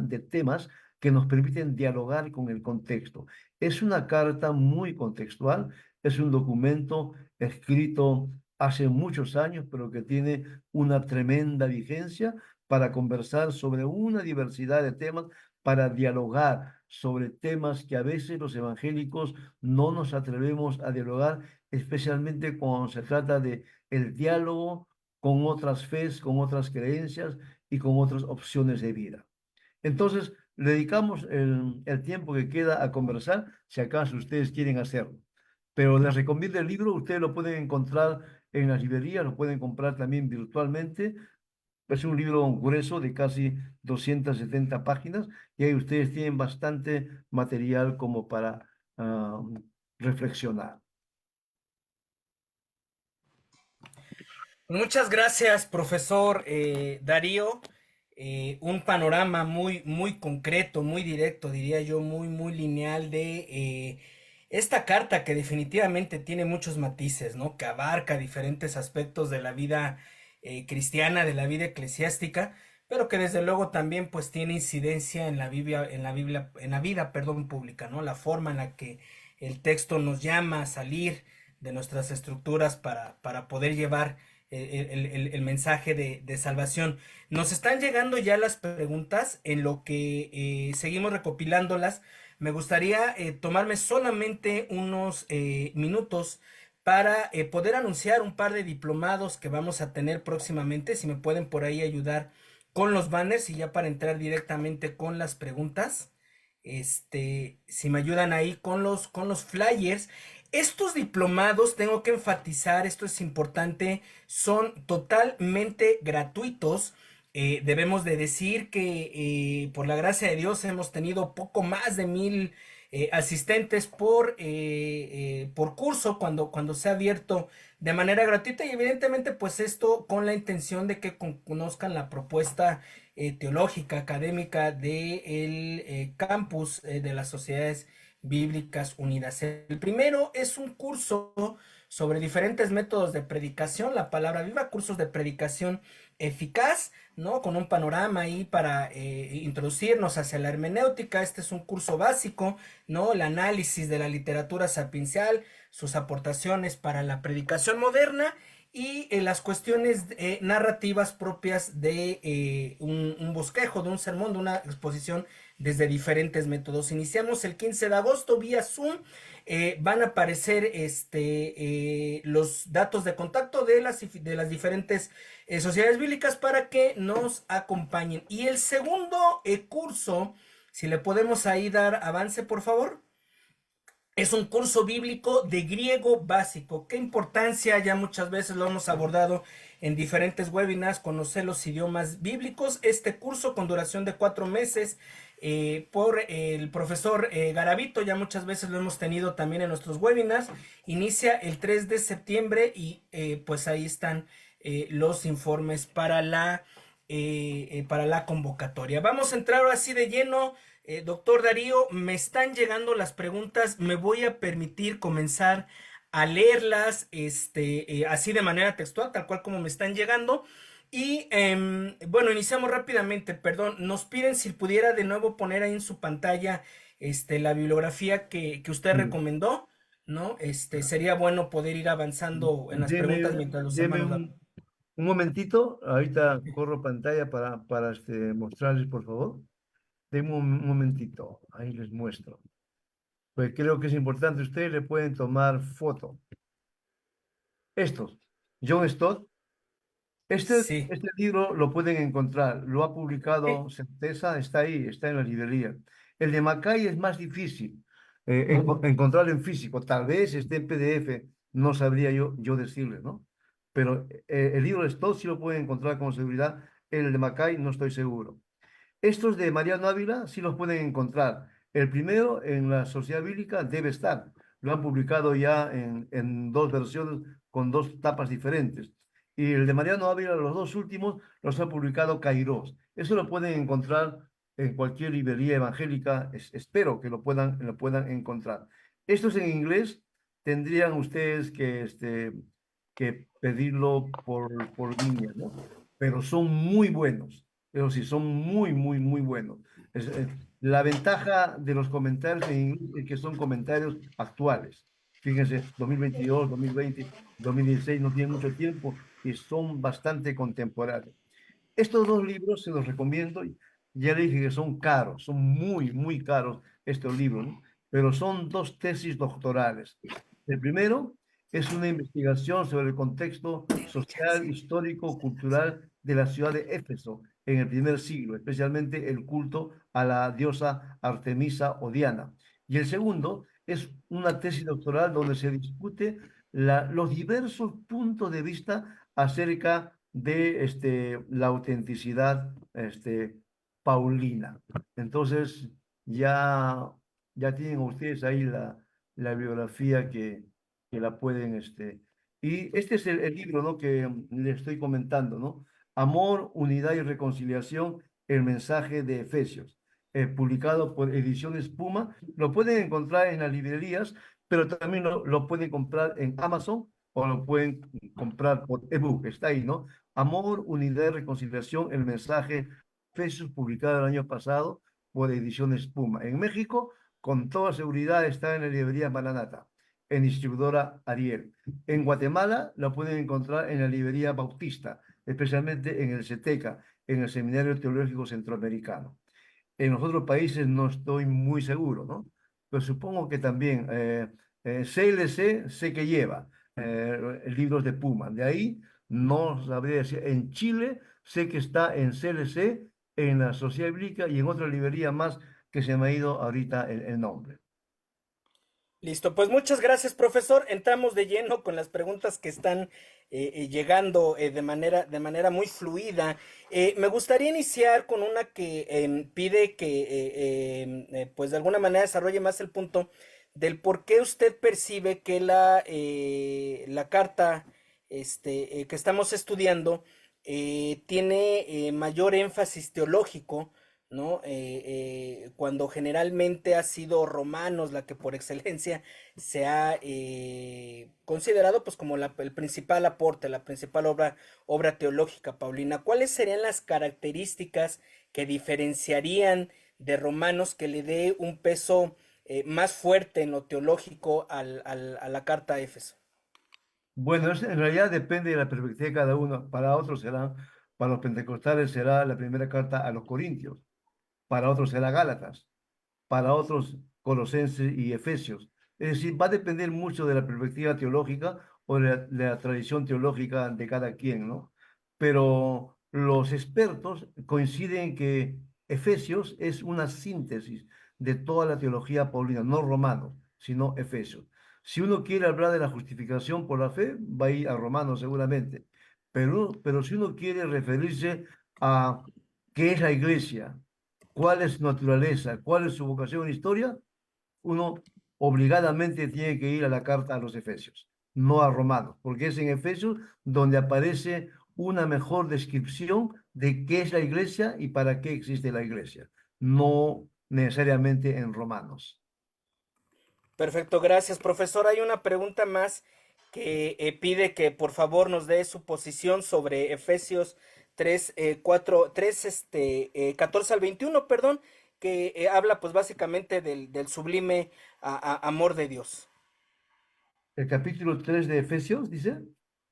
de temas que nos permiten dialogar con el contexto. Es una carta muy contextual, es un documento escrito hace muchos años, pero que tiene una tremenda vigencia para conversar sobre una diversidad de temas, para dialogar sobre temas que a veces los evangélicos no nos atrevemos a dialogar, especialmente cuando se trata de el diálogo con otras fes, con otras creencias y con otras opciones de vida. Entonces, le dedicamos el tiempo que queda a conversar, si acaso ustedes quieren hacerlo. Pero les recomiendo el libro, ustedes lo pueden encontrar en las librerías, lo pueden comprar también virtualmente. Es un libro grueso de casi 270 páginas y ahí ustedes tienen bastante material como para reflexionar. Muchas gracias, profesor Darío. Un panorama muy, muy concreto, muy directo, diría yo, muy, muy lineal de esta carta que definitivamente tiene muchos matices, ¿no? Que abarca diferentes aspectos de la vida cristiana, de la vida eclesiástica, pero que desde luego también pues tiene incidencia en la vida, perdón, pública, ¿no? La forma en la que el texto nos llama a salir de nuestras estructuras para poder llevar el mensaje de salvación. Nos están llegando ya las preguntas en lo que seguimos recopilándolas. Me gustaría tomarme solamente unos minutos para poder anunciar un par de diplomados que vamos a tener próximamente. Si me pueden por ahí ayudar con los banners y ya para entrar directamente con las preguntas. Si me ayudan ahí con los flyers. Estos diplomados, tengo que enfatizar, esto es importante, son totalmente gratuitos. Debemos de decir que por la gracia de Dios hemos tenido poco más de 1000 asistentes por curso cuando se ha abierto de manera gratuita y evidentemente pues esto con la intención de que conozcan la propuesta teológica, académica del campus de las sociedades bíblicas unidas. El primero es un curso sobre diferentes métodos de predicación, la palabra viva, cursos de predicación eficaz, ¿no? Con un panorama ahí para introducirnos hacia la hermenéutica. Este es un curso básico, ¿no? El análisis de la literatura sapiencial, sus aportaciones para la predicación moderna y las cuestiones narrativas propias de un bosquejo, de un sermón, de una exposición desde diferentes métodos. Iniciamos el 15 de agosto vía Zoom. Van a aparecer los datos de contacto de las diferentes sociedades bíblicas para que nos acompañen. Y el segundo curso, si le podemos ahí dar avance, por favor. Es un curso bíblico de griego básico. ¿Qué importancia? Ya muchas veces lo hemos abordado en diferentes webinars, conocer los idiomas bíblicos. Este curso con duración de 4 meses por el profesor Garavito, ya muchas veces lo hemos tenido también en nuestros webinars. Inicia el 3 de septiembre y pues ahí están los informes para la convocatoria. Vamos a entrar ahora sí de lleno. Doctor Darío, me están llegando las preguntas, me voy a permitir comenzar a leerlas así de manera textual, tal cual como me están llegando. Y bueno, iniciamos rápidamente, perdón, nos piden si pudiera de nuevo poner ahí en su pantalla la bibliografía que usted Mm. recomendó, ¿no? Sería bueno poder ir avanzando en las preguntas mientras los Deme hermanos la... un momentito, ahorita corro pantalla para mostrarles, por favor. Deme un momentito, ahí les muestro. Pues creo que es importante, ustedes le pueden tomar foto. Estos, John Stott, Sí, este libro lo pueden encontrar, lo ha sí, publicado Certeza, está ahí, está en la librería. El de Mackay es más difícil encontrarlo en físico, tal vez esté en PDF, no sabría yo decirle, ¿no? Pero el libro de Stott sí lo pueden encontrar con seguridad, el de Mackay no estoy seguro. Estos de Mariano Ávila sí los pueden encontrar. El primero en la Sociedad Bíblica debe estar. Lo han publicado ya en dos versiones con dos tapas diferentes. y el de Mariano Ávila, los dos últimos, los ha publicado Kairos. Eso lo pueden encontrar en cualquier librería evangélica, espero que lo puedan encontrar. Estos en inglés tendrían ustedes que pedirlo por línea, ¿no? Pero son muy buenos, pero sí, son muy, muy, muy buenos. La ventaja de los comentarios en inglés es que son comentarios actuales. Fíjense, 2022, 2020, 2016 no tienen mucho tiempo y son bastante contemporáneos. Estos dos libros se los recomiendo. Ya le dije que son caros, son muy, muy caros estos libros, ¿no? Pero son dos tesis doctorales. El primero es una investigación sobre el contexto social, histórico, cultural de la ciudad de Éfeso en el primer siglo, especialmente el culto a la diosa Artemisa o Diana. Y el segundo es una tesis doctoral donde se discute los diversos puntos de vista acerca de la autenticidad paulina. Entonces, ya, ya tienen ustedes ahí la biografía que la pueden. Y este es el libro, ¿no?, que le estoy comentando, ¿no? Amor, Unidad y Reconciliación, el mensaje de Efesios, publicado por Ediciones Puma. Lo pueden encontrar en las librerías, pero también lo pueden comprar en Amazon o lo pueden comprar por ebook, está ahí, ¿no? Amor, Unidad y Reconciliación, el mensaje Efesios, publicado el año pasado por Ediciones Puma. En México, con toda seguridad, está en la librería Maranata, en distribuidora Ariel. En Guatemala lo pueden encontrar en la librería Bautista, especialmente en el CETECA, en el Seminario Teológico Centroamericano. En los otros países no estoy muy seguro, ¿no? Pero supongo que también CLC sé que lleva libros de Puma. De ahí no sabría decir. En Chile sé que está en CLC, en la Sociedad Bíblica y en otra librería más que se me ha ido ahorita el nombre. Listo, pues muchas gracias, profesor. Entramos de lleno con las preguntas que están llegando de manera muy fluida. Me gustaría iniciar con una que pide que, pues de alguna manera desarrolle más el punto del por qué usted percibe que la carta que estamos estudiando tiene mayor énfasis teológico, ¿no? Cuando generalmente ha sido Romanos la que por excelencia se ha considerado pues como el principal aporte, la principal obra teológica paulina. ¿Cuáles serían las características que diferenciarían de Romanos que le dé un peso más fuerte en lo teológico a la carta a Éfeso? Bueno, en realidad depende de la perspectiva de cada uno. Para otros será, para los pentecostales será la primera carta a los Corintios, para otros será Gálatas, para otros Colosenses y Efesios. Es decir, va a depender mucho de la perspectiva teológica o de la tradición teológica de cada quien, ¿no? Pero los expertos coinciden en que Efesios es una síntesis de toda la teología paulina, no Romanos, sino Efesios. Si uno quiere hablar de la justificación por la fe, va a ir a Romanos seguramente. Pero si uno quiere referirse a qué es la iglesia, cuál es su naturaleza, cuál es su vocación en historia, uno obligadamente tiene que ir a la carta a los Efesios, no a Romanos, porque es en Efesios donde aparece una mejor descripción de qué es la iglesia y para qué existe la iglesia, no necesariamente en Romanos. Perfecto, gracias, profesor. Hay una pregunta más que pide que por favor nos dé su posición sobre Efesios 3, 4, 3, 14 al 21, perdón, que habla pues básicamente del sublime amor de Dios. El capítulo 3 de Efesios dice,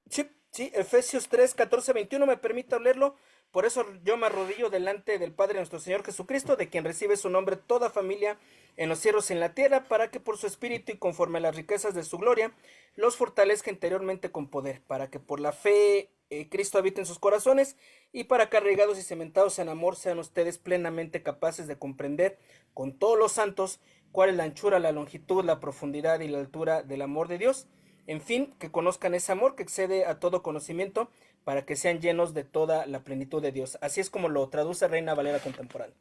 Sí, sí, Efesios 3, 14, 21, me permite leerlo. Por eso yo me arrodillo delante del Padre nuestro Señor Jesucristo, de quien recibe su nombre toda familia en los cielos y en la tierra, para que por su espíritu y conforme a las riquezas de su gloria, los fortalezca interiormente con poder, para que por la fe Cristo habite en sus corazones, y para que arraigados y cementados en amor sean ustedes plenamente capaces de comprender con todos los santos cuál es la anchura, la longitud, la profundidad y la altura del amor de Dios, en fin, que conozcan ese amor que excede a todo conocimiento, para que sean llenos de toda la plenitud de Dios. Así es como lo traduce Reina Valera contemporánea.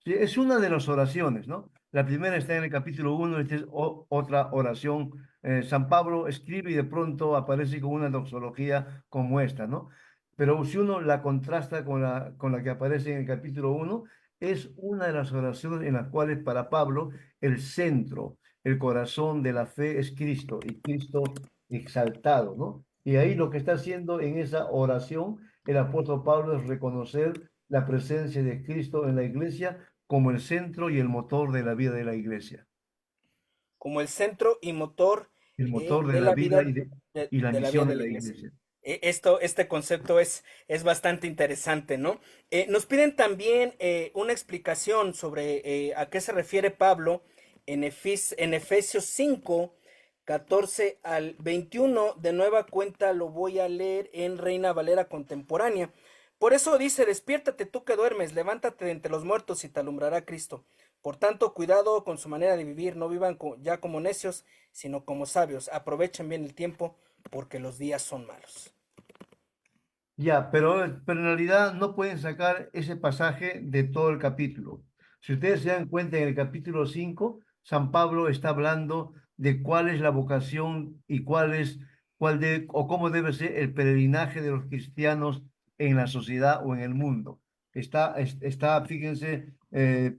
Sí, es una de las oraciones, ¿no? La primera está en el capítulo 1, esta es otra oración. San Pablo escribe y de pronto aparece con una doxología como esta, ¿no? Pero si uno la contrasta con la que aparece en el capítulo 1, es una de las oraciones en las cuales para Pablo el centro, el corazón de la fe es Cristo y Cristo exaltado, ¿no? Y ahí lo que está haciendo en esa oración el apóstol Pablo es reconocer la presencia de Cristo en la iglesia como el centro y el motor de la vida de la iglesia, Como el centro y motor el motor de de la la vida vida y la de la vida misión de de la la iglesia. iglesia. Este concepto es bastante interesante, ¿no? Nos piden también una explicación sobre a qué se refiere Pablo en Efesios 5, 14 al 21. De nueva cuenta lo voy a leer en Reina Valera Contemporánea. Por eso dice, despiértate tú que duermes, levántate de entre los muertos y te alumbrará Cristo. Por tanto, cuidado con su manera de vivir, no vivan ya como necios, sino como sabios. Aprovechen bien el tiempo, porque los días son malos. Ya, pero en realidad no pueden sacar ese pasaje de todo el capítulo. Si ustedes se dan cuenta, en el capítulo 5 San Pablo está hablando de cuál es la vocación y o cómo debe ser el peregrinaje de los cristianos en la sociedad o en el mundo. Fíjense,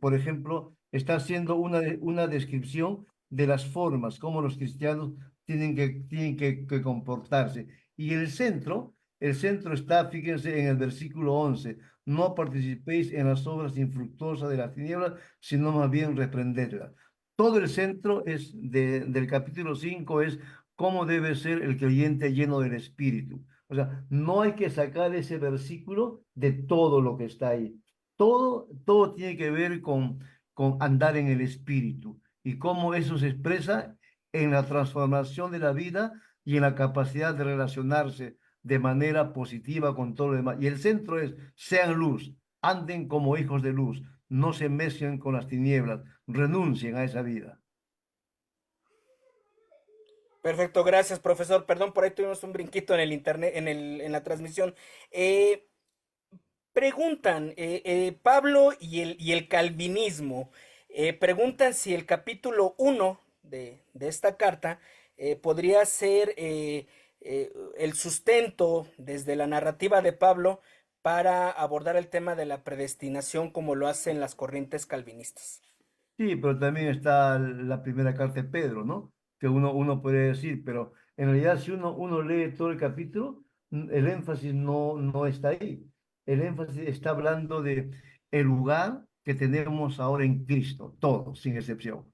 por ejemplo, está haciendo una descripción de las formas, cómo los cristianos tienen que comportarse. Y el centro está, fíjense, en el versículo 11: no participéis en las obras infructuosas de las tinieblas, sino más bien reprendedlas. Todo el centro del capítulo 5 es cómo debe ser el creyente lleno del Espíritu. O sea, no hay que sacar ese versículo de todo lo que está ahí. Todo tiene que ver con andar en el Espíritu y cómo eso se expresa en la transformación de la vida y en la capacidad de relacionarse de manera positiva con todo lo demás. Y el centro es, sean luz, anden como hijos de luz, no se mezclen con las tinieblas, renuncien a esa vida. Perfecto, gracias, profesor. Perdón, por ahí tuvimos un brinquito en el internet, en la transmisión. Eh, Preguntan, Pablo y el calvinismo, preguntan si el capítulo 1 de esta carta podría ser el sustento desde la narrativa de Pablo para abordar el tema de la predestinación como lo hacen las corrientes calvinistas. Sí, pero también está la primera carta de Pedro, ¿no? Que uno puede decir, pero en realidad si uno lee todo el capítulo, el énfasis no está ahí. El énfasis está hablando de el lugar que tenemos ahora en Cristo, todos, sin excepción.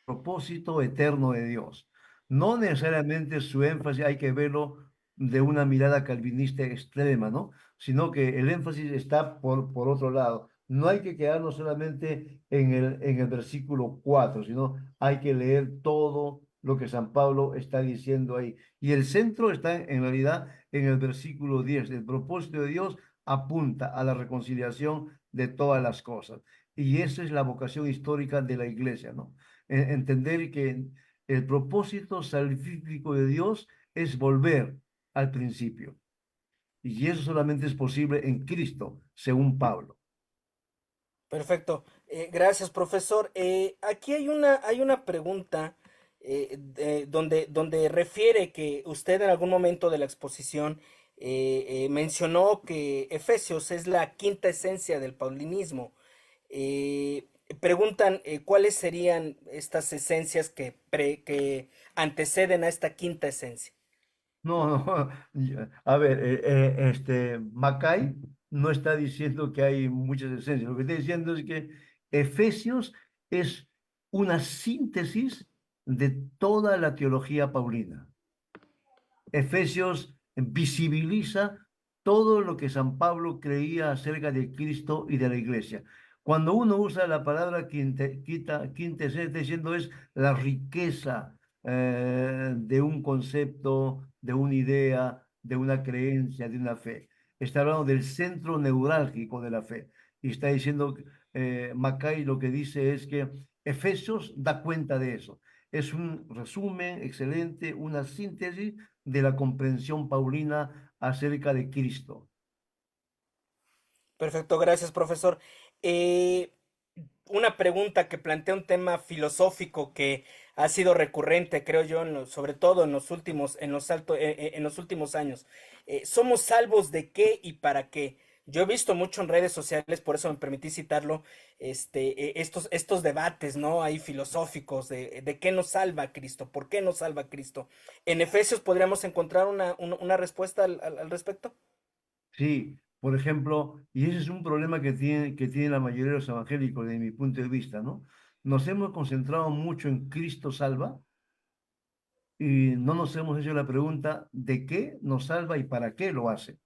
Propósito eterno de Dios. No necesariamente su énfasis hay que verlo de una mirada calvinista extrema, ¿no? Sino que el énfasis está por otro lado. No hay que quedarnos solamente en el versículo 4, sino hay que leer todo lo que San Pablo está diciendo ahí. Y el centro está en realidad en el versículo 10. El propósito de Dios apunta a la reconciliación de todas las cosas. Y esa es la vocación histórica de la iglesia, ¿no? Entender que el propósito salvífico de Dios es volver al principio. Y eso solamente es posible en Cristo, según Pablo. Perfecto. Gracias, profesor. Aquí hay una pregunta donde refiere que usted en algún momento de la exposición mencionó que Efesios es la quinta esencia del paulinismo. Eh, Preguntan cuáles serían estas esencias que anteceden a esta quinta esencia. No, no, a ver, Macay no está diciendo que hay muchas esencias. Lo que está diciendo es que Efesios es una síntesis de toda la teología paulina. Efesios visibiliza todo lo que San Pablo creía acerca de Cristo y de la iglesia. Cuando uno usa la palabra quintesencia, está diciendo es la riqueza de un concepto, de una idea, de una creencia, de una fe. Está hablando del centro neurálgico de la fe. Y está diciendo, Macay lo que dice es que Efesios da cuenta de eso. Es un resumen excelente, una síntesis de la comprensión paulina acerca de Cristo. Perfecto, gracias, profesor. Eh, una pregunta que plantea un tema filosófico que ha sido recurrente, creo yo, sobre todo en los últimos, en los últimos años. ¿Somos salvos de qué y para qué? Yo he visto mucho en redes sociales, por eso me permití citarlo, estos debates, ¿no? Ahí filosóficos de qué nos salva Cristo, por qué nos salva Cristo. En Efesios podríamos encontrar una respuesta al respecto. Sí, por ejemplo, y ese es un problema que tiene la mayoría de los evangélicos, desde mi punto de vista, ¿no? Nos hemos concentrado mucho en Cristo salva y no nos hemos hecho la pregunta de qué nos salva y para qué lo hace.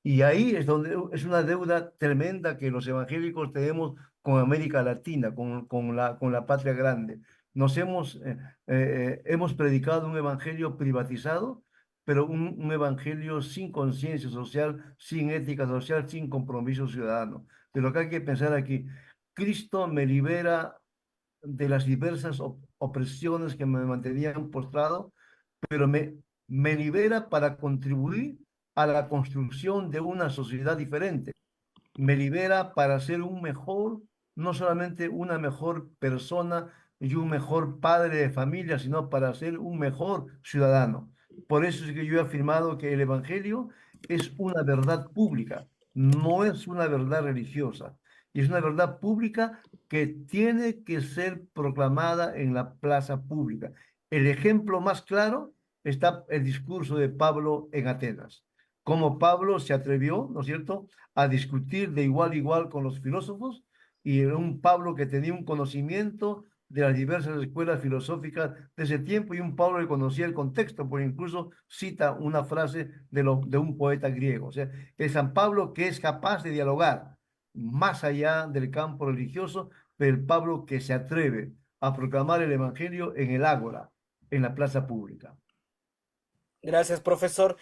Y ahí es donde es una deuda tremenda que los evangélicos tenemos con América Latina, con la patria grande. Hemos predicado un evangelio privatizado, pero un evangelio sin conciencia social, sin ética social, sin compromiso ciudadano. De lo que hay que pensar aquí, Cristo me libera de las diversas opresiones que me mantenían postrado, pero me libera para contribuir a la construcción de una sociedad diferente. Me libera para ser un mejor, no solamente una mejor persona y un mejor padre de familia, sino para ser un mejor ciudadano. Por eso es que yo he afirmado que el Evangelio es una verdad pública, no es una verdad religiosa. Y es una verdad pública que tiene que ser proclamada en la plaza pública. El ejemplo más claro está el discurso de Pablo en Atenas. Cómo Pablo se atrevió, ¿no es cierto?, a discutir de igual a igual con los filósofos, y era un Pablo que tenía un conocimiento de las diversas escuelas filosóficas de ese tiempo, y un Pablo que conocía el contexto, porque incluso cita una frase de un poeta griego. O sea, el San Pablo que es capaz de dialogar más allá del campo religioso, pero el Pablo que se atreve a proclamar el Evangelio en el ágora, en la plaza pública. Gracias, profesor.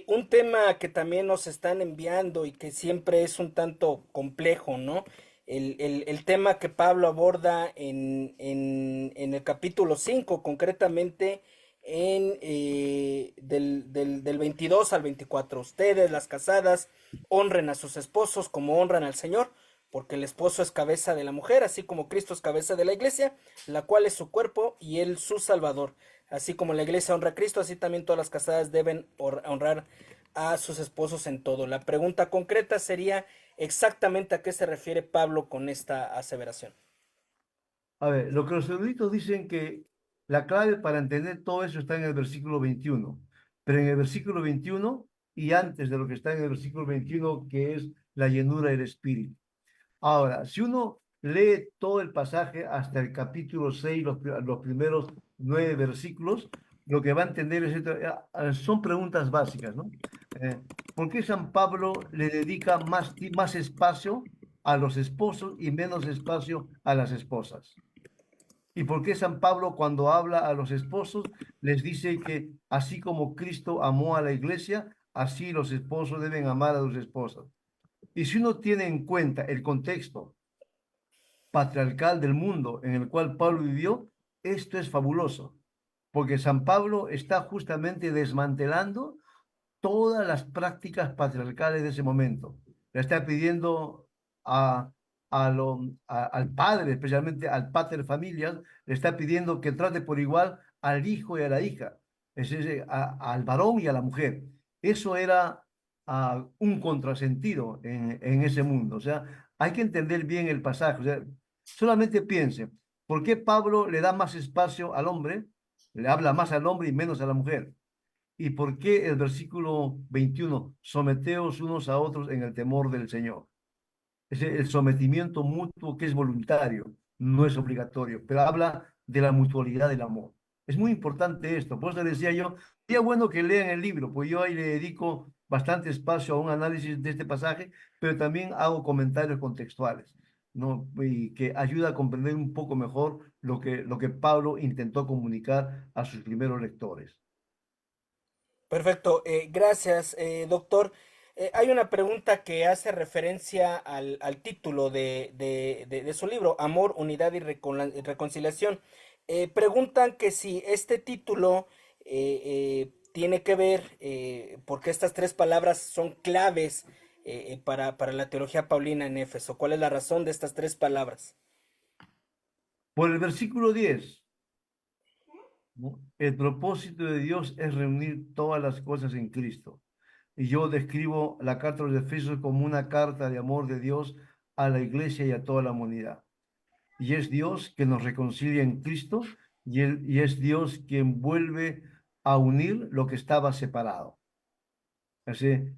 Un tema que también nos están enviando y que siempre es un tanto complejo, ¿no? El tema que Pablo aborda en el capítulo 5, concretamente del 22 al 24. Ustedes, las casadas, honren a sus esposos como honran al Señor, porque el esposo es cabeza de la mujer, así como Cristo es cabeza de la iglesia, la cual es su cuerpo y él su salvador. Así como la iglesia honra a Cristo, así también todas las casadas deben honrar a sus esposos en todo. La pregunta concreta sería exactamente a qué se refiere Pablo con esta aseveración. A ver, lo que los eruditos dicen que la clave para entender todo eso está en el versículo 21, pero en el versículo 21 y antes de lo que está en el versículo 21, que es la llenura del Espíritu. Ahora, si uno lee todo el pasaje hasta el capítulo 6, los primeros 9 versículos, lo que va a entender es, son preguntas básicas, ¿no? Eh, ¿Por qué San Pablo le dedica más espacio a los esposos y menos espacio a las esposas? ¿Y por qué San Pablo cuando habla a los esposos les dice que así como Cristo amó a la iglesia, así los esposos deben amar a sus esposas? Y si uno tiene en cuenta el contexto patriarcal del mundo en el cual Pablo vivió, esto es fabuloso, porque San Pablo está justamente desmantelando todas las prácticas patriarcales de ese momento. Le está pidiendo a, al padre, especialmente al pater familias, le está pidiendo que trate por igual al hijo y a la hija, es decir, al varón y a la mujer. Eso era un contrasentido en ese mundo. O sea, hay que entender bien el pasaje. O sea, solamente piense, ¿por qué Pablo le da más espacio al hombre, le habla más al hombre y menos a la mujer? ¿Y por qué el versículo 21? Someteos unos a otros en el temor del Señor. Es el sometimiento mutuo que es voluntario, no es obligatorio, pero habla de la mutualidad del amor. Es muy importante esto. Por eso decía yo, sería bueno que lean el libro, pues yo ahí le dedico bastante espacio a un análisis de este pasaje, pero también hago comentarios contextuales, ¿no? Y que ayuda a comprender un poco mejor lo que Pablo intentó comunicar a sus primeros lectores. Perfecto, gracias, doctor. Hay una pregunta que hace referencia al título de su libro, Amor, Unidad y Reconciliación. Preguntan que si este título tiene que ver, porque estas tres palabras son claves para la teología paulina en Éfeso? ¿Cuál es la razón de estas tres palabras? Por el versículo 10, ¿no? El propósito de Dios es reunir todas las cosas en Cristo. Y yo describo la carta de los Efesios como una carta de amor de Dios a la iglesia y a toda la humanidad. Y es Dios que nos reconcilia en Cristo y es Dios quien vuelve a unir lo que estaba separado. Así,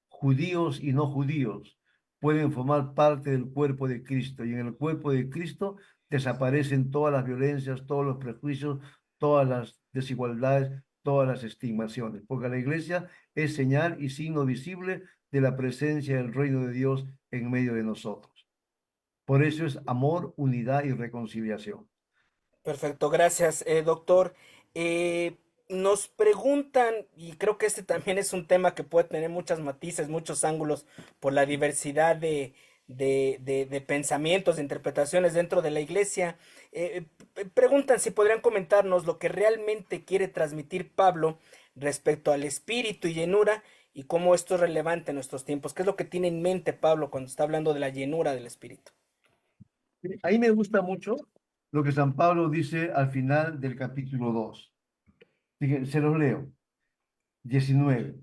judíos y no judíos pueden formar parte del cuerpo de Cristo y en el cuerpo de Cristo desaparecen todas las violencias, todos los prejuicios, todas las desigualdades, todas las estigmaciones, porque la iglesia es señal y signo visible de la presencia del reino de Dios en medio de nosotros. Por eso es amor, unidad y reconciliación. Perfecto, gracias, doctor. Eh, Nos preguntan, y creo que este también es un tema que puede tener muchos matices, muchos ángulos, por la diversidad de pensamientos, de interpretaciones dentro de la iglesia. Preguntan si podrían comentarnos lo que realmente quiere transmitir Pablo respecto al espíritu y llenura y cómo esto es relevante en nuestros tiempos. ¿Qué es lo que tiene en mente Pablo cuando está hablando de la llenura del espíritu? Ahí me gusta mucho lo que San Pablo dice al final del capítulo 2. Fíjense, se los leo. 19.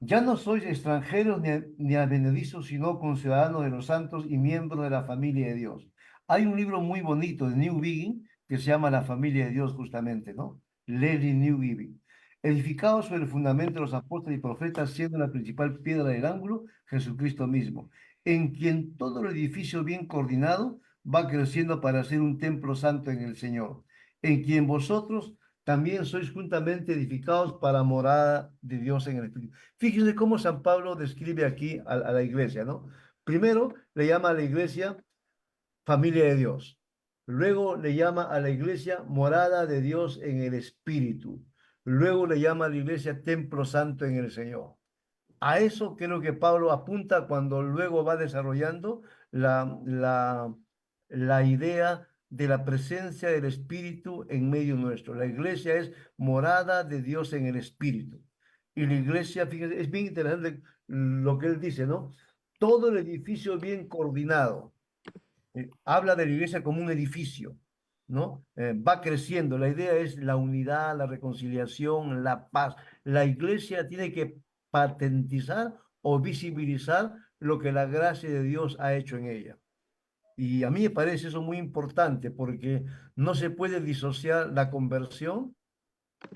Ya no sois extranjeros ni advenedizos, sino conciudadanos de los santos y miembros de la familia de Dios. Hay un libro muy bonito de New Begin que se llama La familia de Dios, justamente, ¿no? Leslie New Begin. Edificado sobre el fundamento de los apóstoles y profetas, siendo la principal piedra del ángulo, Jesucristo mismo, en quien todo el edificio bien coordinado va creciendo para ser un templo santo en el Señor, en quien vosotros también sois juntamente edificados para morada de Dios en el Espíritu. Fíjense cómo San Pablo describe aquí a la iglesia, ¿no? Primero le llama a la iglesia familia de Dios. Luego le llama a la iglesia morada de Dios en el Espíritu. Luego le llama a la iglesia templo santo en el Señor. A eso creo que Pablo apunta cuando luego va desarrollando la, la, la idea de la presencia del Espíritu en medio nuestro. La iglesia es morada de Dios en el Espíritu. Y la iglesia, fíjense, es bien interesante lo que él dice, ¿no? Todo el edificio bien coordinado. Habla de la iglesia como un edificio, ¿no? Va creciendo. La idea es la unidad, la reconciliación, la paz. La iglesia tiene que patentizar o visibilizar lo que la gracia de Dios ha hecho en ella. Y a mí me parece eso muy importante porque no se puede disociar la conversión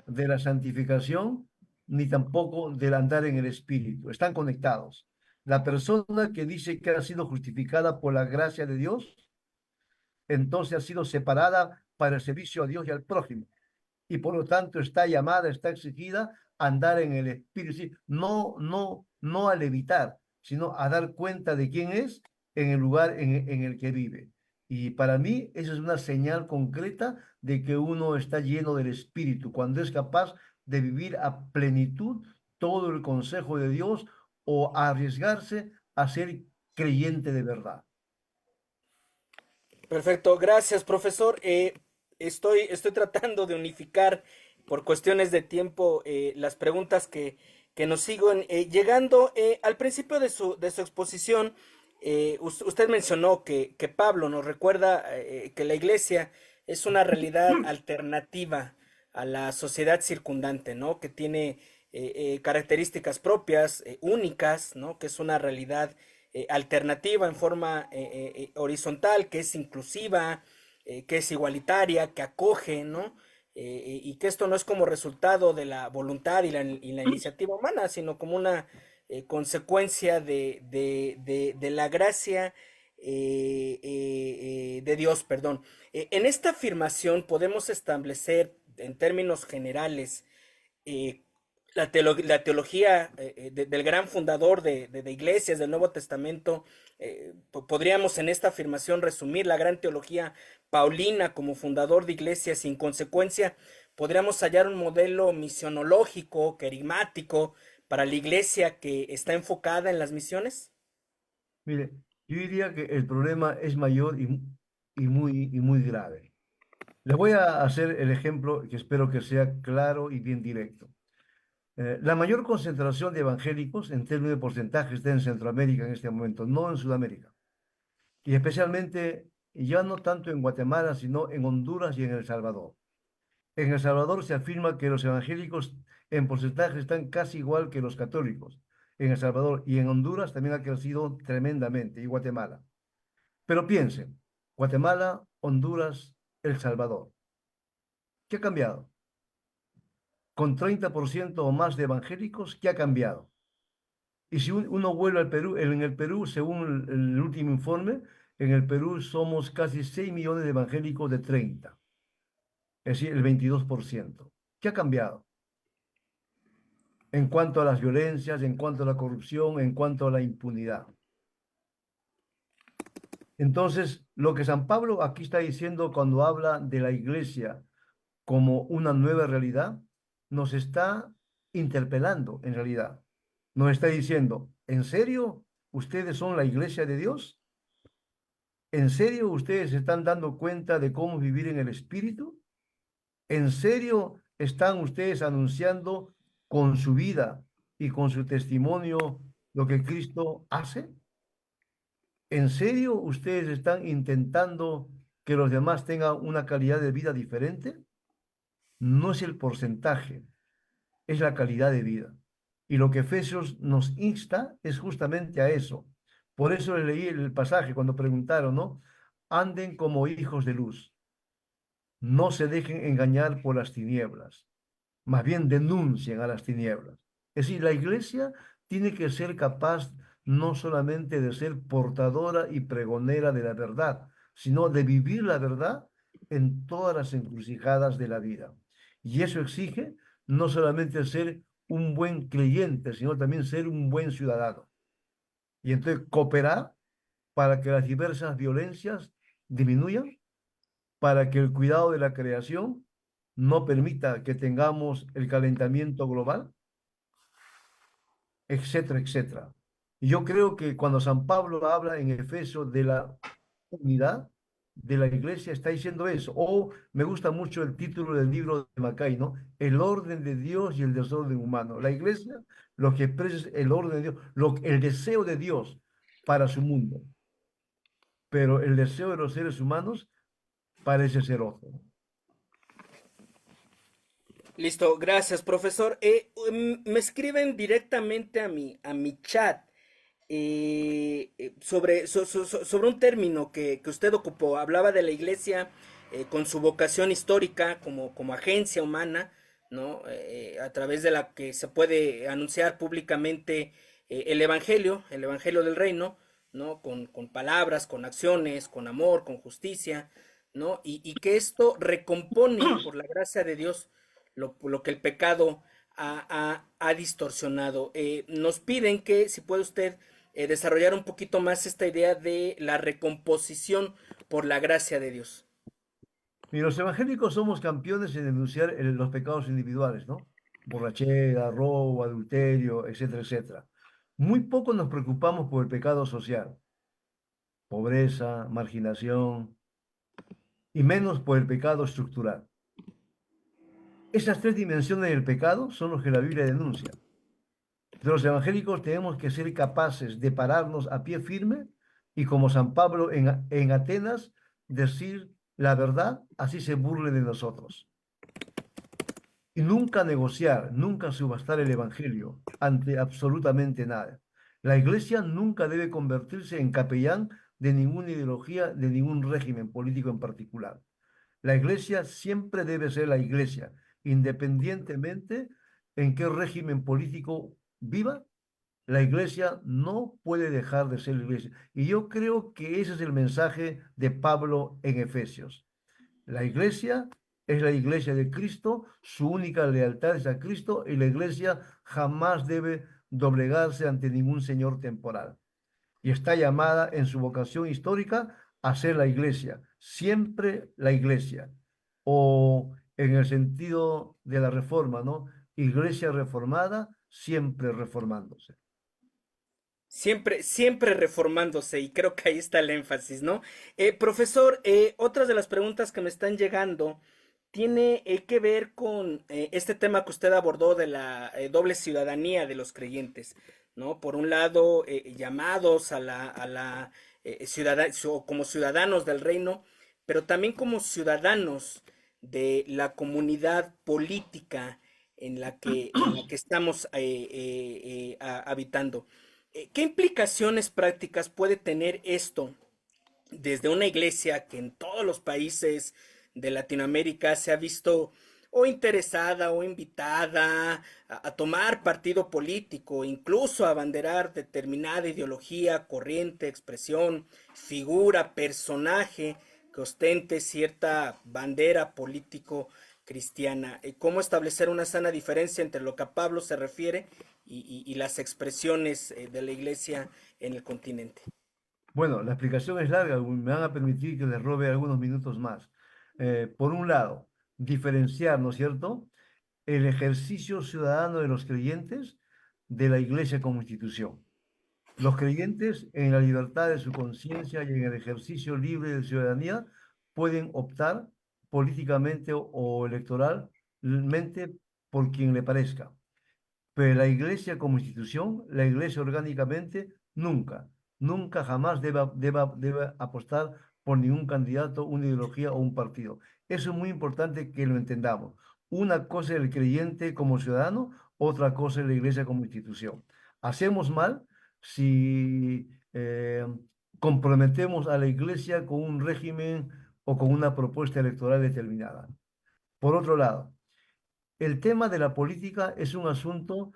de la santificación ni tampoco del andar en el Espíritu. Están conectados. La persona que dice que ha sido justificada por la gracia de Dios entonces ha sido separada para el servicio a Dios y al prójimo. Y por lo tanto está llamada, está exigida a andar en el Espíritu, sí, no a levitar, sino a dar cuenta de quién es en el lugar en el que vive. Y para mí eso es una señal concreta de que uno está lleno del Espíritu, cuando es capaz de vivir a plenitud todo el consejo de Dios o a arriesgarse a ser creyente de verdad. Perfecto, gracias, profesor. Estoy tratando de unificar por cuestiones de tiempo las preguntas que nos siguen llegando. Al principio de su exposición, usted mencionó que Pablo nos recuerda que la iglesia es una realidad alternativa a la sociedad circundante, ¿no? Que tiene características propias, únicas, ¿no? Que es una realidad alternativa en forma horizontal, que es inclusiva, que es igualitaria, que acoge, ¿no? Y que esto no es como resultado de la voluntad y la iniciativa humana, sino como una consecuencia de la gracia de Dios, perdón. En esta afirmación podemos establecer en términos generales eh, la teología del gran fundador de iglesias del Nuevo Testamento, podríamos en esta afirmación resumir la gran teología paulina como fundador de iglesias. Sin consecuencia, podríamos hallar un modelo misionológico, querigmático, para la iglesia que está enfocada en las misiones. Mire, yo diría que el problema es mayor y muy grave. Les voy a hacer el ejemplo que espero que sea claro y bien directo. La mayor concentración de evangélicos en términos de porcentaje está en Centroamérica en este momento, no en Sudamérica. Y especialmente, ya no tanto en Guatemala, sino en Honduras y en El Salvador. En El Salvador se afirma que los evangélicos en porcentaje están casi igual que los católicos. En El Salvador y en Honduras también ha crecido tremendamente, y Guatemala. Pero piensen, Guatemala, Honduras, El Salvador. ¿Qué ha cambiado? Con 30% o más de evangélicos, ¿qué ha cambiado? Y si uno vuelve al Perú, en el Perú, según el último informe, en el Perú somos casi 6 millones de evangélicos de 30, es decir, el 22%. ¿Qué ha cambiado? En cuanto a las violencias, en cuanto a la corrupción, en cuanto a la impunidad. Entonces, lo que San Pablo aquí está diciendo cuando habla de la iglesia como una nueva realidad, nos está interpelando en realidad. Nos está diciendo, ¿en serio ustedes son la iglesia de Dios? ¿En serio ustedes se están dando cuenta de cómo vivir en el Espíritu? ¿En serio están ustedes anunciando con su vida y con su testimonio lo que Cristo hace? ¿En serio ustedes están intentando que los demás tengan una calidad de vida diferente? No es el porcentaje, es la calidad de vida. Y lo que Efesios nos insta es justamente a eso. Por eso le leí el pasaje cuando preguntaron, ¿no? Anden como hijos de luz, no se dejen engañar por las tinieblas, más bien denuncien a las tinieblas. Es decir, la iglesia tiene que ser capaz no solamente de ser portadora y pregonera de la verdad, sino de vivir la verdad en todas las encrucijadas de la vida. Y eso exige no solamente ser un buen creyente, sino también ser un buen ciudadano. Y entonces cooperar para que las diversas violencias disminuyan, para que el cuidado de la creación no permita que tengamos el calentamiento global, etcétera, etcétera. Y yo creo que cuando San Pablo habla en Efesios de la unidad de la iglesia, está diciendo eso. O me gusta mucho el título del libro de Macay, ¿no? El orden de Dios y el desorden humano. La iglesia lo que expresa es el orden de Dios, el deseo de Dios para su mundo. Pero el deseo de los seres humanos parece ser otro. Listo, gracias, profesor. Me escriben directamente a mi chat sobre un término que usted ocupó. Hablaba de la iglesia con su vocación histórica como agencia humana, ¿no? A través de la que se puede anunciar públicamente el evangelio del reino, ¿no? Con palabras, con acciones, con amor, con justicia, ¿no? Y que esto recompone por la gracia de Dios lo que el pecado ha distorsionado. Nos piden que, si puede usted desarrollar un poquito más esta idea de la recomposición por la gracia de Dios. Y los evangélicos somos campeones en denunciar los pecados individuales, ¿no? Borrachera, robo, adulterio, etcétera, etcétera. Muy poco nos preocupamos por el pecado social, pobreza, marginación, y menos por el pecado estructural. Esas tres dimensiones del pecado son los que la Biblia denuncia. De los evangélicos tenemos que ser capaces de pararnos a pie firme y como San Pablo en Atenas, decir la verdad, así se burle de nosotros. Y nunca negociar, nunca subastar el evangelio ante absolutamente nada. La iglesia nunca debe convertirse en capellán de ninguna ideología, de ningún régimen político en particular. La iglesia siempre debe ser la iglesia, independientemente en qué régimen político viva. La iglesia no puede dejar de ser la iglesia. Y yo creo que ese es el mensaje de Pablo en Efesios. La iglesia es la iglesia de Cristo, su única lealtad es a Cristo y la iglesia jamás debe doblegarse ante ningún señor temporal. Y está llamada en su vocación histórica a ser la iglesia, siempre la iglesia. O en el sentido de la reforma, ¿no? Iglesia reformada, siempre reformándose. Siempre, siempre reformándose, y creo que ahí está el énfasis, ¿no? Profesor, otras de las preguntas que me están llegando tiene que ver con este tema que usted abordó de la doble ciudadanía de los creyentes, ¿no? Por un lado, llamados como ciudadanos del reino, pero también como ciudadanos de la comunidad política en la que estamos habitando. ¿Qué implicaciones prácticas puede tener esto desde una iglesia que en todos los países de Latinoamérica se ha visto o interesada o invitada a tomar partido político, incluso a abanderar determinada ideología, corriente, expresión, figura, personaje que ostente cierta bandera político cristiana? ¿Cómo establecer una sana diferencia entre lo que a Pablo se refiere y las expresiones de la iglesia en el continente? Bueno, la explicación es larga, me van a permitir que les robe algunos minutos más. Por un lado, diferenciar, ¿no es cierto?, el ejercicio ciudadano de los creyentes de la iglesia como institución. Los creyentes, en la libertad de su conciencia y en el ejercicio libre de ciudadanía, pueden optar políticamente o electoralmente por quien le parezca. Pero la iglesia como institución, la iglesia orgánicamente, nunca jamás debe apostar por ningún candidato, una ideología o un partido. Eso es muy importante que lo entendamos. Una cosa es el creyente como ciudadano, otra cosa es la iglesia como institución. Hacemos mal si comprometemos a la iglesia con un régimen o con una propuesta electoral determinada. Por otro lado, el tema de la política es un asunto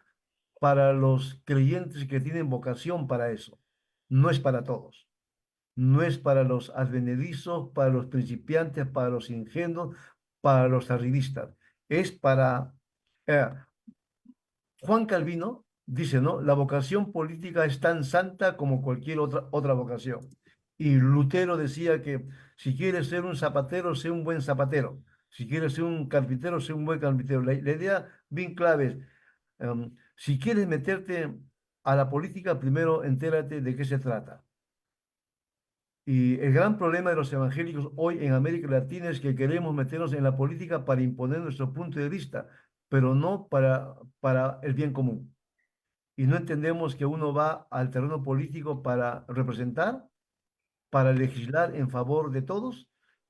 para los creyentes que tienen vocación para eso. No es para todos. No es para los advenedizos, para los principiantes, para los ingenuos, para los arribistas. Es para... eh, Juan Calvino dice, ¿no? La vocación política es tan santa como cualquier otra vocación. Y Lutero decía que si quieres ser un zapatero, sé un buen zapatero. Si quieres ser un carpintero, sé un buen carpintero. La idea bien clave es, si quieres meterte a la política, primero entérate de qué se trata. Y el gran problema de los evangélicos hoy en América Latina es que queremos meternos en la política para imponer nuestro punto de vista, pero no para el bien común. Y no entendemos que uno va al terreno político para representar, para legislar en favor de todos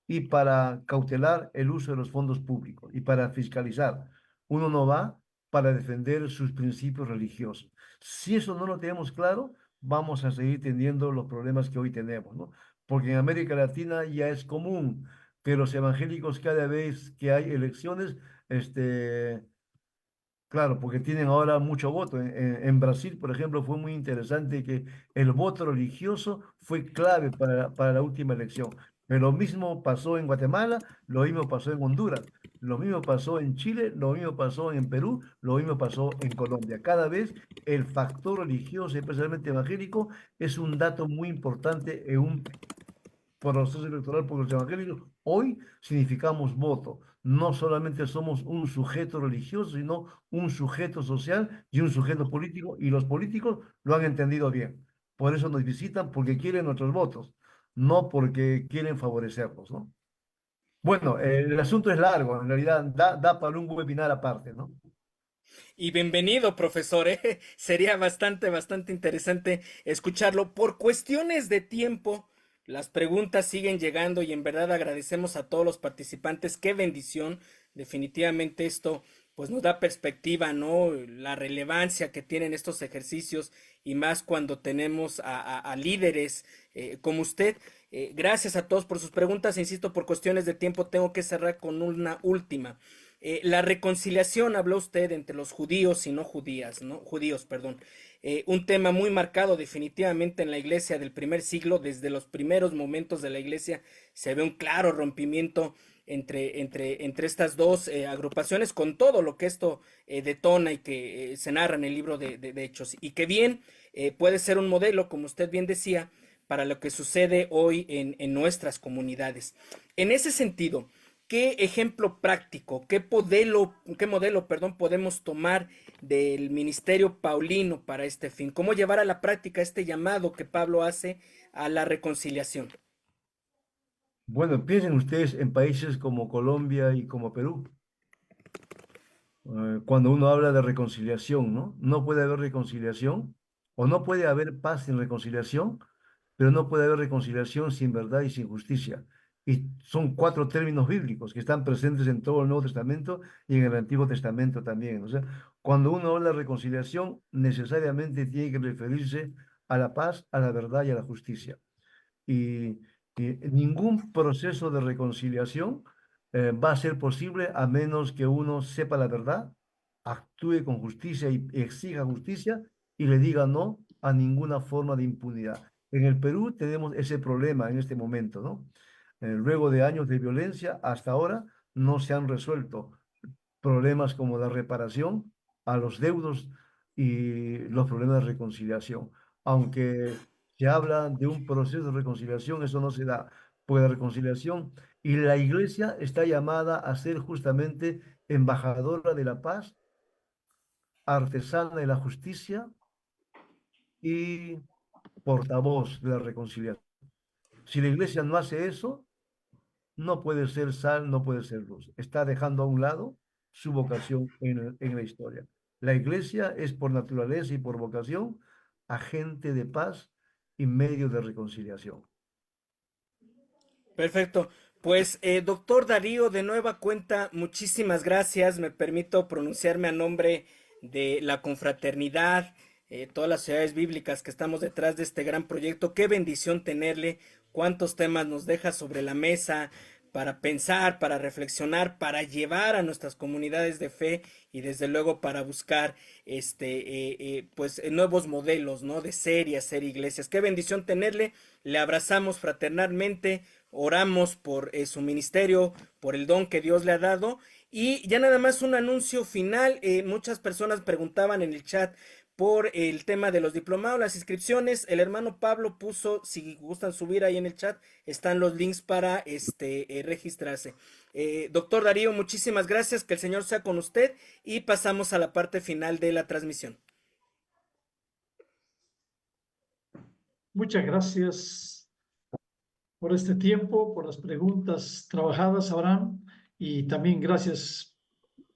y para cautelar el uso de los fondos públicos y para fiscalizar. Uno no va para defender sus principios religiosos. Si eso no lo tenemos claro, vamos a seguir teniendo los problemas que hoy tenemos, ¿no? Porque en América Latina ya es común que los evangélicos cada vez que hay elecciones, claro, porque tienen ahora mucho voto. En Brasil, por ejemplo, fue muy interesante que el voto religioso fue clave para la última elección. Pero lo mismo pasó en Guatemala, lo mismo pasó en Honduras, lo mismo pasó en Chile, lo mismo pasó en Perú, lo mismo pasó en Colombia. Cada vez el factor religioso, especialmente evangélico, es un dato muy importante en un proceso electoral, porque los evangélicos hoy significamos voto. No solamente somos un sujeto religioso, sino un sujeto social y un sujeto político, y los políticos lo han entendido bien. Por eso nos visitan, porque quieren nuestros votos, no porque quieren favorecernos, ¿no? Bueno, el asunto es largo, en realidad da para un webinar aparte, ¿no? Y bienvenido, profesor, ¿eh? Sería bastante interesante escucharlo. Por cuestiones de tiempo, las preguntas siguen llegando y en verdad agradecemos a todos los participantes. Qué bendición. Definitivamente esto pues nos da perspectiva, ¿no? La relevancia que tienen estos ejercicios y más cuando tenemos a líderes como usted. Gracias a todos por sus preguntas. Insisto, por cuestiones de tiempo tengo que cerrar con una última. La reconciliación, habló usted, entre los judíos y no judías, ¿no? Judíos, perdón. Un tema muy marcado definitivamente en la iglesia del primer siglo. Desde los primeros momentos de la iglesia se ve un claro rompimiento entre estas dos agrupaciones, con todo lo que esto detona y que se narra en el libro de Hechos. Y que bien puede ser un modelo, como usted bien decía, para lo que sucede hoy en nuestras comunidades. En ese sentido, ¿qué ejemplo práctico, qué modelo, perdón, podemos tomar del ministerio paulino para este fin? ¿Cómo llevar a la práctica este llamado que Pablo hace a la reconciliación? Bueno, piensen ustedes en países como Colombia y como Perú. Cuando uno habla de reconciliación, ¿no? No puede haber reconciliación o no puede haber paz sin reconciliación, pero no puede haber reconciliación sin verdad y sin justicia. Y son cuatro términos bíblicos que están presentes en todo el Nuevo Testamento y en el Antiguo Testamento también. O sea, cuando uno habla de reconciliación, necesariamente tiene que referirse a la paz, a la verdad y a la justicia. Y, y ningún proceso de reconciliación va a ser posible a menos que uno sepa la verdad, actúe con justicia y exija justicia y le diga no a ninguna forma de impunidad. En el Perú tenemos ese problema en este momento, ¿no? Luego de años de violencia, hasta ahora no se han resuelto problemas como la reparación a los deudos y los problemas de reconciliación. Aunque se habla de un proceso de reconciliación, eso no se da. Pues la reconciliación y la iglesia está llamada a ser justamente embajadora de la paz, artesana de la justicia y portavoz de la reconciliación. Si la iglesia no hace eso, no puede ser sal, no puede ser luz. Está dejando a un lado su vocación en la historia. La iglesia es por naturaleza y por vocación agente de paz y medio de reconciliación. Perfecto. Pues, doctor Darío, de nueva cuenta, muchísimas gracias. Me permito pronunciarme a nombre de la confraternidad, todas las ciudades bíblicas que estamos detrás de este gran proyecto. Qué bendición tenerle, cuántos temas nos deja sobre la mesa para pensar, para reflexionar, para llevar a nuestras comunidades de fe y desde luego para buscar pues nuevos modelos, ¿no? De ser y hacer iglesias. Qué bendición tenerle. Le abrazamos fraternalmente, oramos por su ministerio, por el don que Dios le ha dado. Y ya nada más un anuncio final. Muchas personas preguntaban en el chat por el tema de los diplomados, las inscripciones. El hermano Pablo puso, si gustan subir ahí en el chat, están los links para registrarse. Doctor Darío, muchísimas gracias, que el Señor sea con usted y pasamos a la parte final de la transmisión. Muchas gracias por este tiempo, por las preguntas trabajadas, Abraham, y también gracias,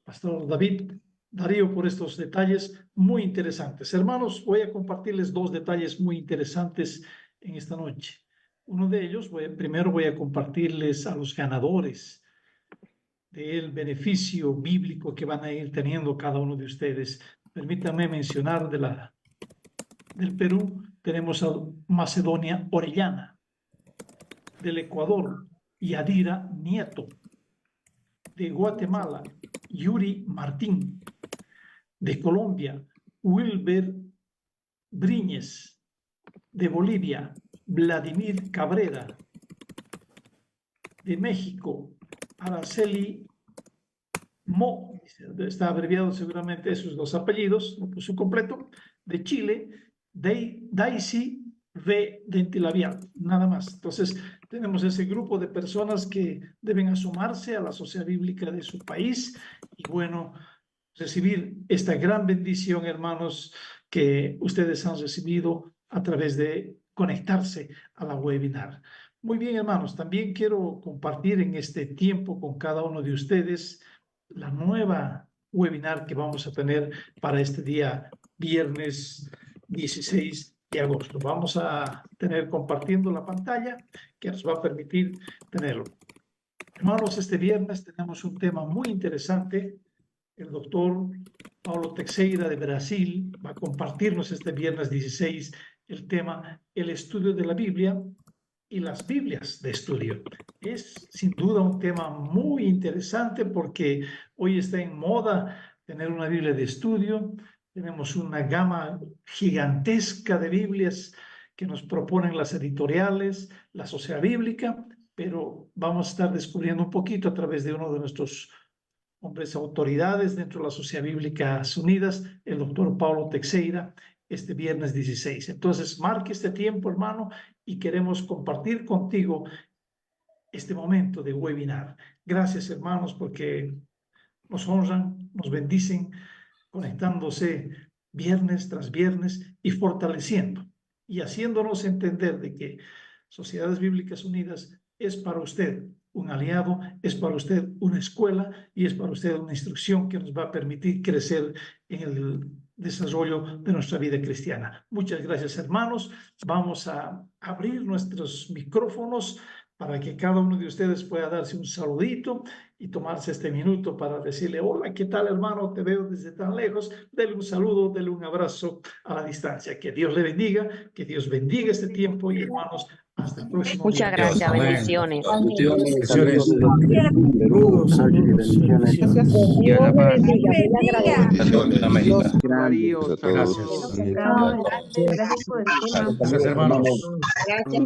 Pastor David, Darío, por estos detalles muy interesantes. Hermanos, voy a compartirles dos detalles muy interesantes en esta noche. Uno de ellos, primero voy a compartirles a los ganadores del beneficio bíblico que van a ir teniendo cada uno de ustedes. Permítanme mencionar del Perú, tenemos a Macedonia Orellana, del Ecuador, Yadira Nieto, de Guatemala, Yuri Martín, de Colombia, Wilber Briñez, de Bolivia, Vladimir Cabrera, de México, Araceli Mo, está abreviado seguramente esos dos apellidos, no puso completo, de Chile, Daisy V. Dentilabial, nada más. Entonces, tenemos ese grupo de personas que deben asomarse a la sociedad bíblica de su país y bueno, recibir esta gran bendición, hermanos, que ustedes han recibido a través de conectarse a la webinar. Muy bien, hermanos, también quiero compartir en este tiempo con cada uno de ustedes la nueva webinar que vamos a tener para este día viernes 16 de agosto. Vamos a tener compartiendo la pantalla que nos va a permitir tenerlo. Hermanos, este viernes tenemos un tema muy interesante. El doctor Paulo Teixeira de Brasil va a compartirnos este viernes 16 el tema el estudio de la Biblia y las Biblias de estudio. Es sin duda un tema muy interesante porque hoy está en moda tener una Biblia de estudio. Tenemos una gama gigantesca de Biblias que nos proponen las editoriales, la sociedad bíblica, pero vamos a estar descubriendo un poquito a través de uno de nuestros hombres autoridades dentro de la Sociedad Bíblica Unidas, el doctor Paulo Teixeira, este viernes 16. Entonces, marque este tiempo, hermano, y queremos compartir contigo este momento de webinar. Gracias, hermanos, porque nos honran, nos bendicen, conectándose viernes tras viernes y fortaleciendo y haciéndonos entender de que Sociedades Bíblicas Unidas es para usted un aliado, es para usted una escuela y es para usted una instrucción que nos va a permitir crecer en el desarrollo de nuestra vida cristiana. Muchas gracias, hermanos. Vamos a abrir nuestros micrófonos para que cada uno de ustedes pueda darse un saludito y tomarse este minuto para decirle: hola, ¿qué tal, hermano? Te veo desde tan lejos. Dele un saludo, dele un abrazo a la distancia. Que Dios le bendiga, que Dios bendiga este tiempo y, hermanos, hasta el próximo Muchas día. gracias, Amén. bendiciones. Bendiciones. Saludos, saludos, bendiciones. Dios le bendiga, muy Saludos, América. Darío, Gracias. saludos. Gracias por el tema. Gracias, hermanos. Gracias.